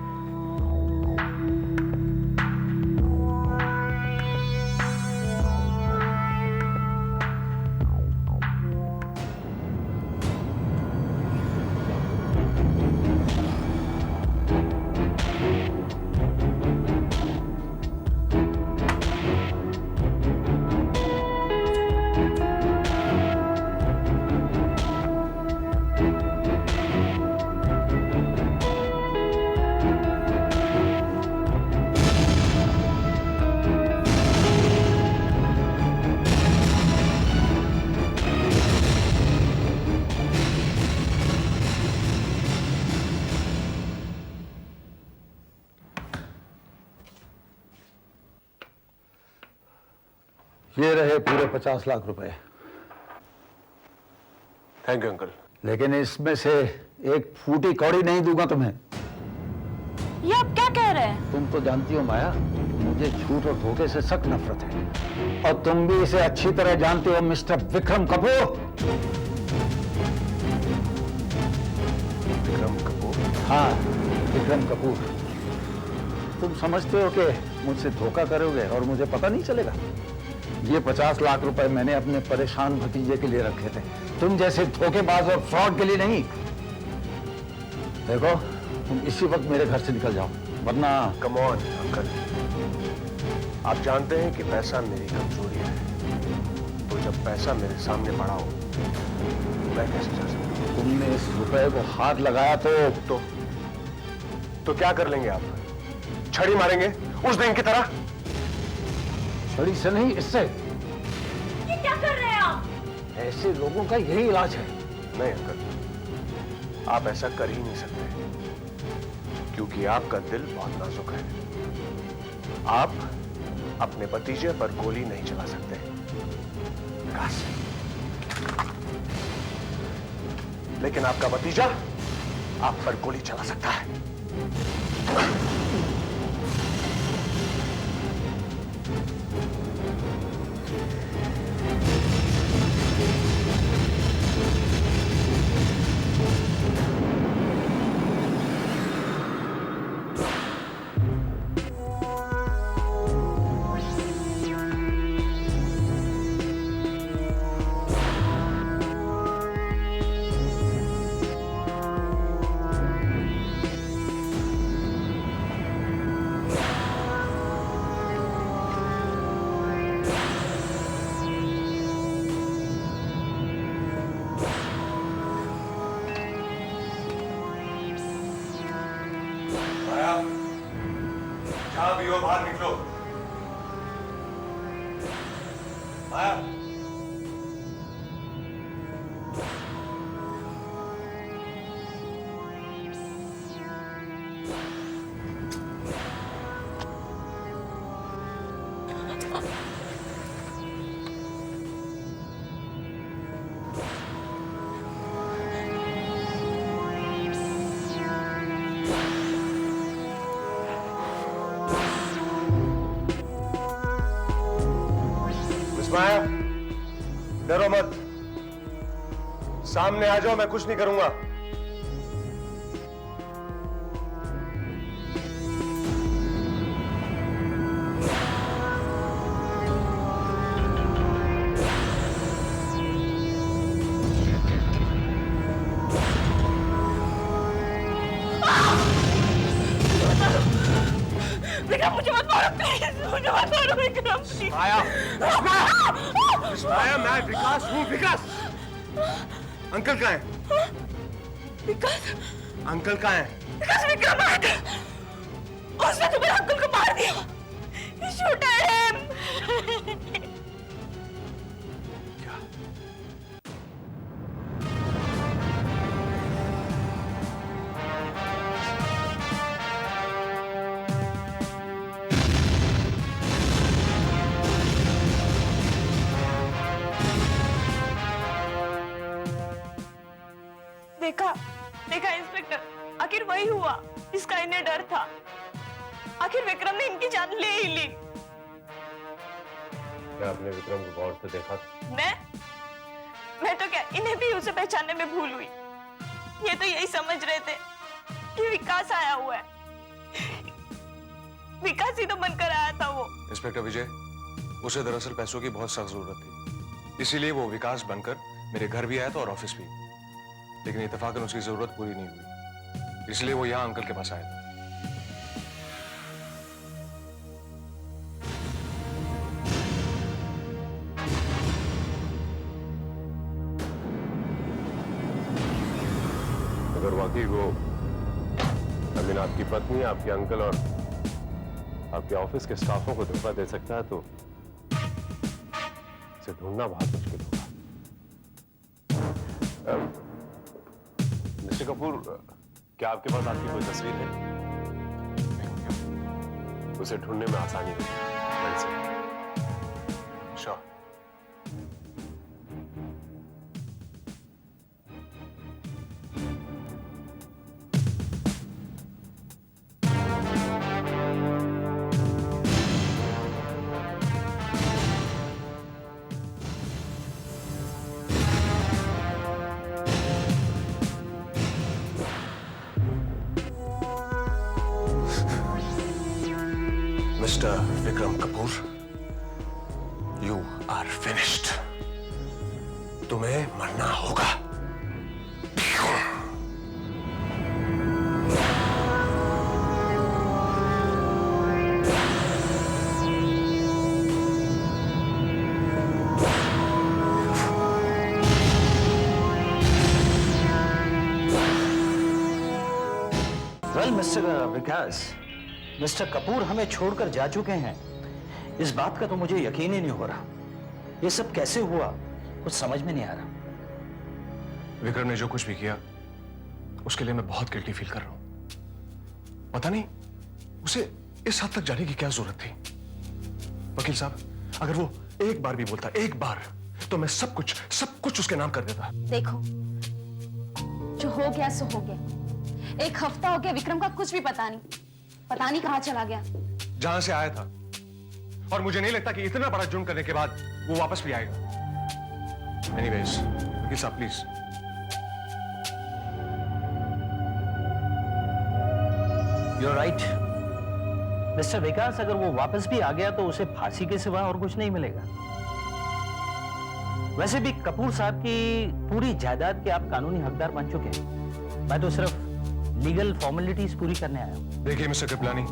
ये रहे पूरे 50 लाख रुपए। Thank you uncle. लेकिन इसमें से एक फूटी कौड़ी नहीं दूंगा तुम्हें। ये आप क्या कह रहे हैं? तुम तो जानती हो माया, मुझे झूठ और धोखे से सख्त नफरत है, और तुम भी इसे अच्छी तरह जानते हो मिस्टर विक्रम कपूर। विक्रम कपूर? हाँ, विक्रम कपूर। तुम समझते हो कि मुझसे धोखा करोगे और मुझे पता नहीं चलेगा? ये 50 लाख रुपए मैंने अपने परेशान भतीजे के लिए रखे थे, तुम जैसे धोखेबाज और फ्रॉड के लिए नहीं। देखो, तुम इसी वक्त मेरे घर से निकल जाओ, वरना। कम ऑन अंकल, आप जानते हैं कि पैसा मेरी कमजोरी है। तो जब पैसा मेरे सामने पड़ा हो, मैं कैसे जा सकता हूँ? तुमने इस रुपए को हाथ लगाया तो क्या कर लेंगे आप? छड़ी मारेंगे उस दिन की तरह? छड़ी से नहीं, इससे। ये क्या कर रहे हैं आप? ऐसे लोगों का यही इलाज है। नहीं अंकल, आप ऐसा कर ही नहीं सकते, क्योंकि आपका दिल बहुत नाजुक है। आप अपने भतीजे पर गोली नहीं चला सकते। विकास, लेकिन आपका भतीजा आप पर गोली चला सकता है। दरवाजे को बाहर निकलो। माया, माया, डरो मत, सामने आ जाओ, मैं कुछ नहीं करूंगा। विक्रम मुझे मत मारो प्लीज, मुझे मत मारो विक्रम प्लीज। माया, माया, मैं विकास हूँ, विकास। अंकल कहाँ है? विकास, अंकल कहाँ है? विकास विक्रम आ गया। उसने तो मेरे अंकल को मार दिया। He shot him. क्या? देखा देखा इंस्पेक्टर, आखिर वही हुआ जिसका इन्हें डर था। आखिर विक्रम ने इनकी जान ले ही ली। क्या आपने विक्रम को गौर से देखा? मैं तो क्या, इन्हें भी उसे पहचानने में भूल हुई। ये तो यही समझ रहे थे कि विकास आया हुआ है। विकास ही तो बनकर आया था वो। इंस्पेक्टर विजय, उसे दरअसल पैसों की बहुत सख्त जरूरत थी, इसीलिए वो विकास बनकर मेरे घर भी आया था और ऑफिस भी। लेकिन इत्तेफाकन उसकी जरूरत पूरी नहीं हुई, इसलिए वो यहां अंकल के पास आया था। अगर वाकई वो अमीन आपकी पत्नी, आपके अंकल और आपके ऑफिस के स्टाफों को धोखा दे सकता है तो इसे ढूंढना बहुत मुश्किल होगा। मिस्टर कपूर, क्या आपके पास आपकी कोई तस्वीर है? उसे ढूंढने में आसानी होगी। Sure. Mr. Vikram Kapoor, you are finished. तुम्हें मरना होगा। वेल मिस्टर विकास, मिस्टर कपूर हमें छोड़कर जा चुके हैं। इस बात का तो मुझे यकीन ही नहीं हो रहा। ये सब कैसे हुआ, कुछ समझ में नहीं आ रहा। विक्रम ने जो कुछ भी किया उसके लिए मैं बहुत गिल्टी फील कर रहा हूं। पता नहीं उसे इस हद तक जाने की क्या जरूरत थी। वकील साहब, अगर वो एक बार भी बोलता, एक बार, तो मैं सब कुछ उसके नाम कर देता। देखो, जो हो गया सो हो गया। एक हफ्ता हो गया, विक्रम का कुछ भी पता नहीं कहां चला गया। जहां से आया था, और मुझे नहीं लगता कि इतना बड़ा जुर्म करने के बाद वो वापस भी आएगा। एनीवेज, वकील साहब please. You are right mister Vikas, अगर वो वापस भी आ गया तो उसे फांसी के सिवा और कुछ नहीं मिलेगा। वैसे भी कपूर साहब की पूरी जायदाद के आप कानूनी हकदार बन चुके हैं। मैं तो सिर्फ लीगल फॉर्मेलिटीज पूरी करने आया हूं। देखिए मिस्टर कृपलानी,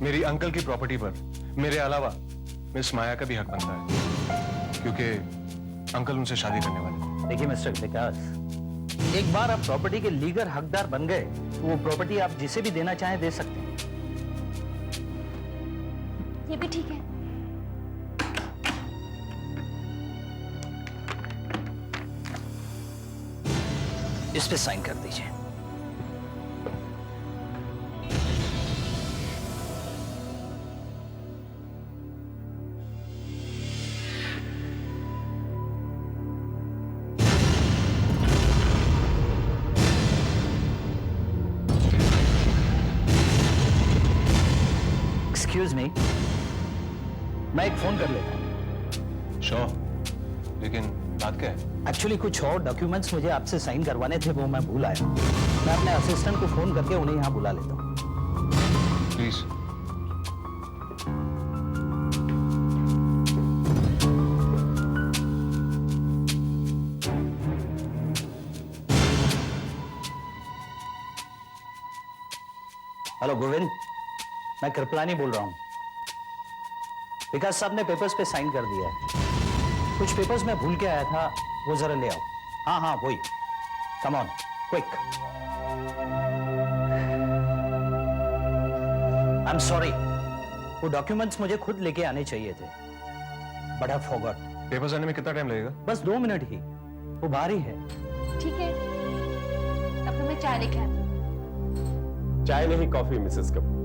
मेरी अंकल की प्रॉपर्टी पर मेरे अलावा मिस माया का भी हक बनता है, क्योंकि अंकल उनसे शादी करने वाले। देखिए मिस्टर विकास, एक बार आप प्रॉपर्टी के लीगल हकदार बन गए तो वो प्रॉपर्टी आप जिसे भी देना चाहें दे सकते हैं। ये भी ठीक है। इस पे साइन कर दीजिए। एक्सक्यूज मी, मैं एक फोन कर लेता हूं। श्योर, लेकिन बात क्या है? एक्चुअली कुछ और डॉक्यूमेंट्स मुझे आपसे साइन करवाने थे, वो मैं भूल आया। मैं अपने असिस्टेंट को फोन करके उन्हें यहां बुला लेता हूं। प्लीज। हेलो गोविंद, मैं कृपलानी बोल रहा हूं। विकास साहब ने पेपर्स पे साइन कर दिया है। कुछ पेपर्स मैं भूल के आया था, वो जरा ले आओ। हाँ हाँ वही, come on quick. I am sorry, वो डॉक्यूमेंट्स मुझे खुद लेके आने चाहिए थे, बट आई फॉरगॉट। पेपर्स आने में कितना टाइम लगेगा? बस 2 मिनट ही, वो बाहर ही है। ठीक है, तब तो मैं चाय लेके आती हूँ। चाय नहीं, coffee Mrs Kapoor.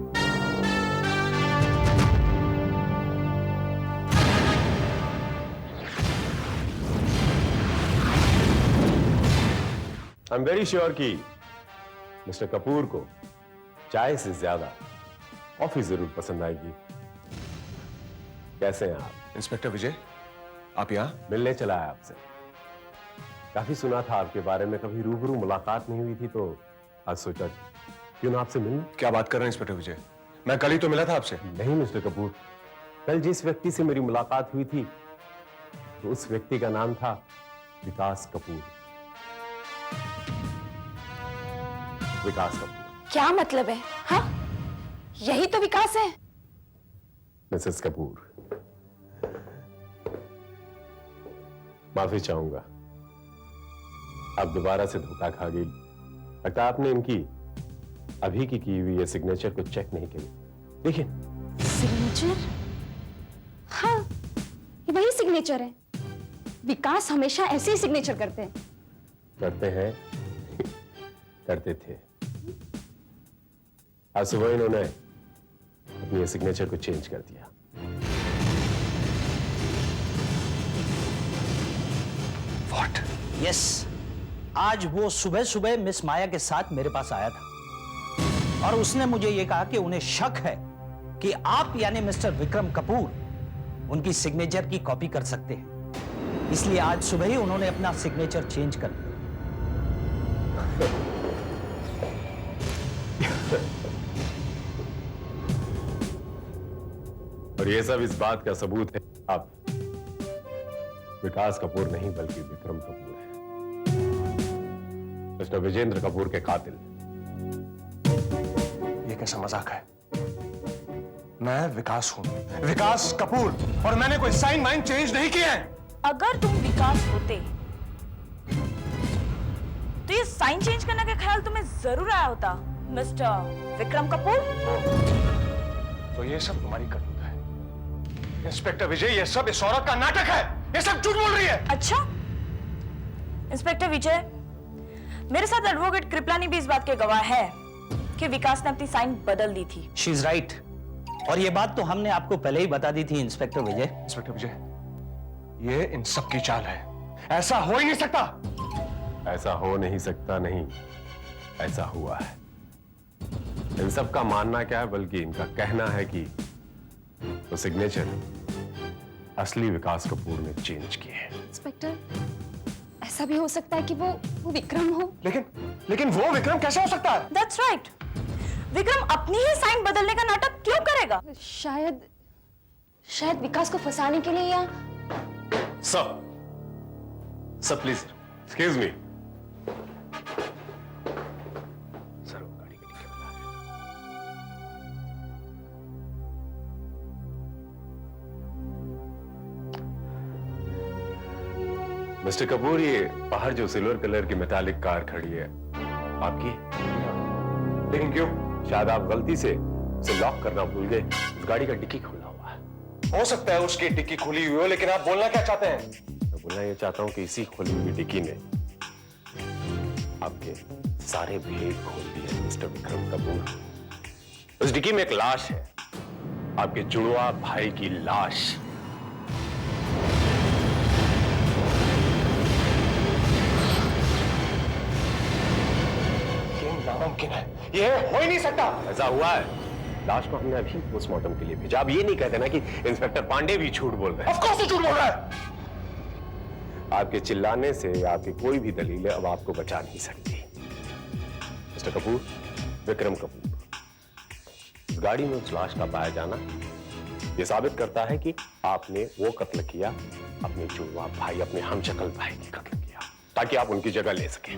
I am very sure कि मिस्टर कपूर को चाय से ज्यादा कॉफी जरूर पसंद आएगी। कैसे हैं आप? इंस्पेक्टर विजय, आप यहाँ? मिलने चला है आपसे। काफी सुना था आपके बारे में, कभी रूबरू मुलाकात नहीं हुई थी, तो आज सोचा क्यों ना आपसे मिलूं। क्या बात कर रहे हैं इंस्पेक्टर विजय? मैं कल ही तो मिला था आपसे। नहीं मिस्टर कपूर, कल जिस व्यक्ति से मेरी मुलाकात हुई थी, तो उस व्यक्ति का नाम था विकास कपूर। विकास कपूर। क्या मतलब है? हाँ, यही तो विकास है। मिसेस कपूर, माफी चाहूंगा, आप दोबारा से धोखा खा गई। लगता आपने इनकी अभी की हुई ये सिग्नेचर को चेक नहीं की। देखिए। सिग्नेचर? हाँ, ये वही सिग्नेचर है। विकास हमेशा ऐसे ही सिग्नेचर करते हैं। करते हैं, करते थे। आज सुबह इन्होंने अपनी ये सिग्नेचर को चेंज कर दिया। What? Yes, आज वो सुबह सुबह मिस माया के साथ मेरे पास आया था और उसने मुझे ये कहा कि उन्हें शक है कि आप यानी मिस्टर विक्रम कपूर उनकी सिग्नेचर की कॉपी कर सकते हैं। इसलिए आज सुबह ही उन्होंने अपना सिग्नेचर चेंज कर दिया। और ये सब इस बात का सबूत है, आप विकास कपूर नहीं बल्कि विक्रम कपूर है, मिस्टर विजेंद्र कपूर के कातिल। ये कैसा मजाक है? मैं विकास हूं, विकास कपूर, और मैंने कोई साइन वाइन चेंज नहीं किए हैं। अगर तुम विकास होते तो ये साइन चेंज करने का ख्याल तुम्हें जरूर आया होता, मिस्टर विक्रम कपूर। तो ये सब तुम्हारी करतूत है इंस्पेक्टर विजय। ये सब इस औरत का नाटक है, ये सब झूठ बोल रही है। अच्छा इंस्पेक्टर विजय, मेरे साथ एडवोकेट कृपलानी भी इस बात के गवाह है कि विकास ने अपनी साइन बदल दी थी। शी इज राइट, और ये बात तो हमने आपको पहले ही बता दी थी इंस्पेक्टर विजय। इंस्पेक्टर विजय, ये इन सब की चाल है, ऐसा हो ही नहीं सकता। ऐसा हो नहीं सकता नहीं, ऐसा हुआ है। इन सब का मानना क्या है, बल्कि इनका कहना है कि वो सिग्नेचर असली विकास कपूर ने चेंज किए हैं। इंस्पेक्टर, ऐसा भी हो सकता है कि वो विक्रम हो। लेकिन वो विक्रम कैसे हो सकता है? That's right. विक्रम अपनी ही साइन बदलने का नाटक क्यों करेगा? शायद विकास को फंसाने के लिए, या sir please excuse me. Sir वो गाड़ी के टिकट बता रहे। मिस्टर कपूर, ये बाहर जो सिल्वर कलर की मेटालिक कार खड़ी है आपकी? लेकिन क्यों? शायद आप गलती से उसे लॉक करना भूल गए। उस गाड़ी का डिक्की खुला हुआ है। हो सकता है उसकी डिक्की खुली हुई हो, लेकिन आप बोलना क्या चाहते हैं? मैं बोलना ये चाहता हूं कि इसी खुली हुई डिक्की ने आपके सारे भेद खोल दिए मिस्टर विक्रम कपूर। उस डिक्की में एक लाश है, आपके जुड़वा भाई की लाश। ये नामुमकिन है, ये हो ही नहीं सकता। ऐसा हुआ है, लाश को हमने अभी पोस्टमार्टम के लिए भेजा। आप ये नहीं कहते ना कि इंस्पेक्टर पांडे भी झूठ बोल रहे हैं। ऑफ कोर्स वो झूठ बोल रहा है। आपके चिल्लाने से आपकी कोई भी दलीलें अब आपको बचा नहीं सकती। मिस्टर कपूर, विक्रम कपूर, इस गाड़ी में उस लाश का पाया जाना यह साबित करता है कि आपने वो कत्ल किया, अपने जुड़वा भाई, अपने हमशक्ल भाई की कत्ल किया, ताकि आप उनकी जगह ले सकें।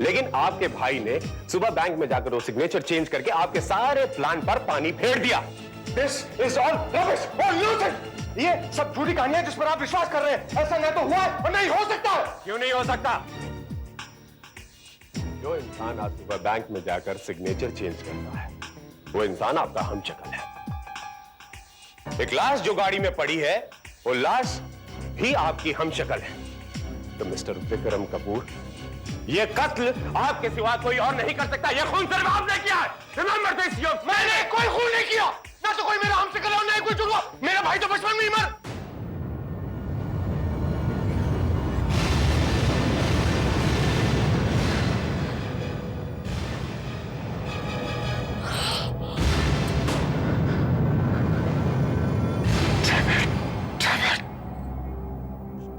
लेकिन आपके भाई ने सुबह बैंक में जाकर वो सिग्नेचर चेंज करके आपके सारे प्लान पर पानी फेर दिया। This is all rubbish, all nonsense. ये सब झूठी कहानियां जिस पर आप विश्वास कर रहे हैं। ऐसा न तो हुआ है और नहीं हो सकता है। क्यों नहीं हो सकता? जो इंसान आज सुबह बैंक में जाकर सिग्नेचर चेंज करता है, वो इंसान आपका हमशक्ल है। एक लाश जो गाड़ी में पड़ी है, वो लाश भी आपकी हमशक्ल है। तो मिस्टर विक्रम कपूर, ये कत्ल आपके सिवा कोई और नहीं कर सकता। ये खून सिर्फ आपने किया है। Remember this, मैंने कोई खून नहीं किया। ना तो कोई मेरा हमशक्ल है और ना ही कोई जुड़वा। मेरा भाई तो बचपन में ही मर।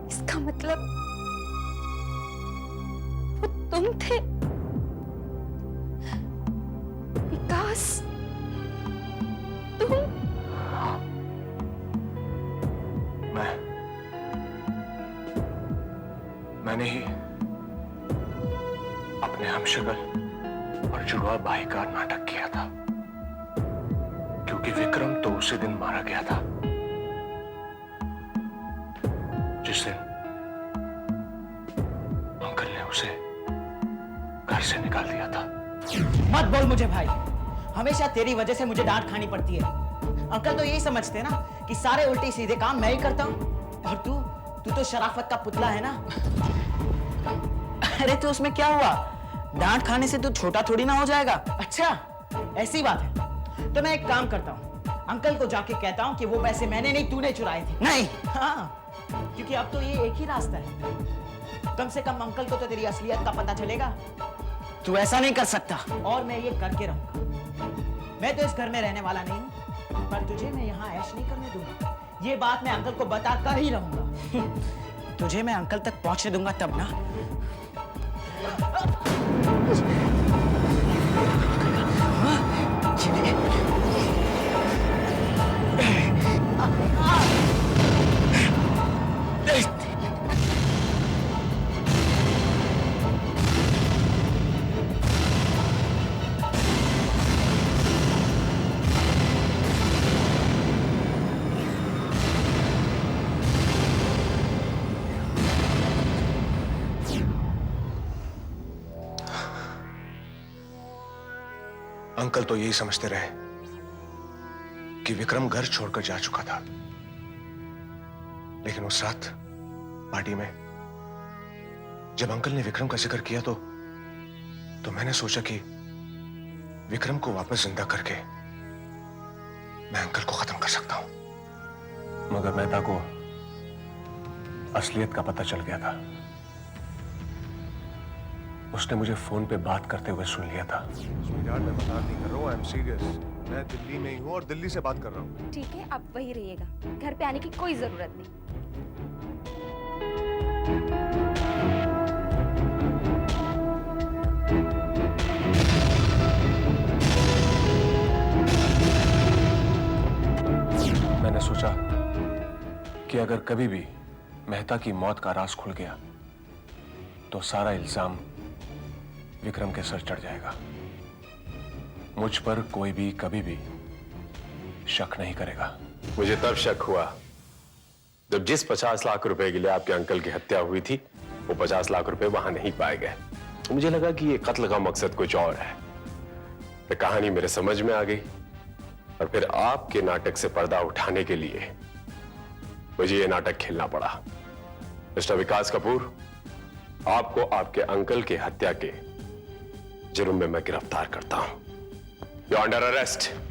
इसका मतलब वो तुम थे, विकास? तुम? मैंने ही अपने हमशक्ल और जुड़वा भाई का नाटक किया था, क्योंकि विक्रम तो उसी दिन मारा गया था जिस दिन अंकल ने उसे घर से निकाल दिया था। मत बोल मुझे भाई, हमेशा तेरी वजह से मुझे डांट खानी पड़ती है। अंकल तो यही समझते हैं ना कि सारे उल्टे सीधे काम मैं ही करता हूँ, और तू तो शराफत का पुतला है ना। अरे तो उसमें क्या हुआ, डांट खाने से तू छोटा थोड़ी ना हो जाएगा। अच्छा ऐसी बात है, तो मैं एक काम करता हूँ, अंकल को जाके कहता हूँ कि वो पैसे मैंने नहीं तूने चुराए थे। नहीं, हाँ, क्योंकि अब तो ये एक ही रास्ता है। कम से कम अंकल को तो तेरी असलियत का पता चलेगा। तू ऐसा नहीं कर सकता, और मैं ये करके रहूंगा। मैं तो इस घर में रहने वाला नहीं हूं, पर तुझे मैं यहाँ ऐश नहीं करने दूंगा। ये बात मैं अंकल को बता कर ही रहूंगा। तुझे मैं अंकल तक पहुंचने दूंगा तब ना। अंकल तो यही समझते रहे कि विक्रम घर छोड़कर जा चुका था, लेकिन उस रात पार्टी में जब अंकल ने विक्रम का जिक्र किया तो मैंने सोचा कि विक्रम को वापस जिंदा करके मैं अंकल को खत्म कर सकता हूं। मगर मेहता को असलियत का पता चल गया था। उसने मुझे फोन पे बात करते हुए सुन लिया था। यार मैं मजाक नहीं कर रहा हूँ, आई एम सीरियस। मैं दिल्ली में ही हूँ और दिल्ली से बात कर रहा हूँ। ठीक है, आप वहीं रहिएगा, घर पे आने की कोई जरूरत नहीं। मैंने सोचा कि अगर कभी भी मेहता की मौत का राज खुल गया तो सारा इल्जाम विक्रम के सर चढ़ जाएगा। मुझ पर कोई भी कभी भी शक नहीं करेगा। मुझे तब शक हुआ जब जिस 50 लाख रुपए के लिए आपके अंकल की हत्या हुई थी, वो 50 लाख रुपए वहां नहीं पाए गए। मुझे लगा कि ये कत्ल का मकसद कुछ और है। फिर कहानी मेरे समझ में आ गई और फिर आपके नाटक से पर्दा उठाने के लिए मुझे ये नाटक खेलना पड़ा। मिस्टर विकास कपूर, आपको आपके अंकल की हत्या के जुर्म में मैं गिरफ्तार करता हूं। You under arrest.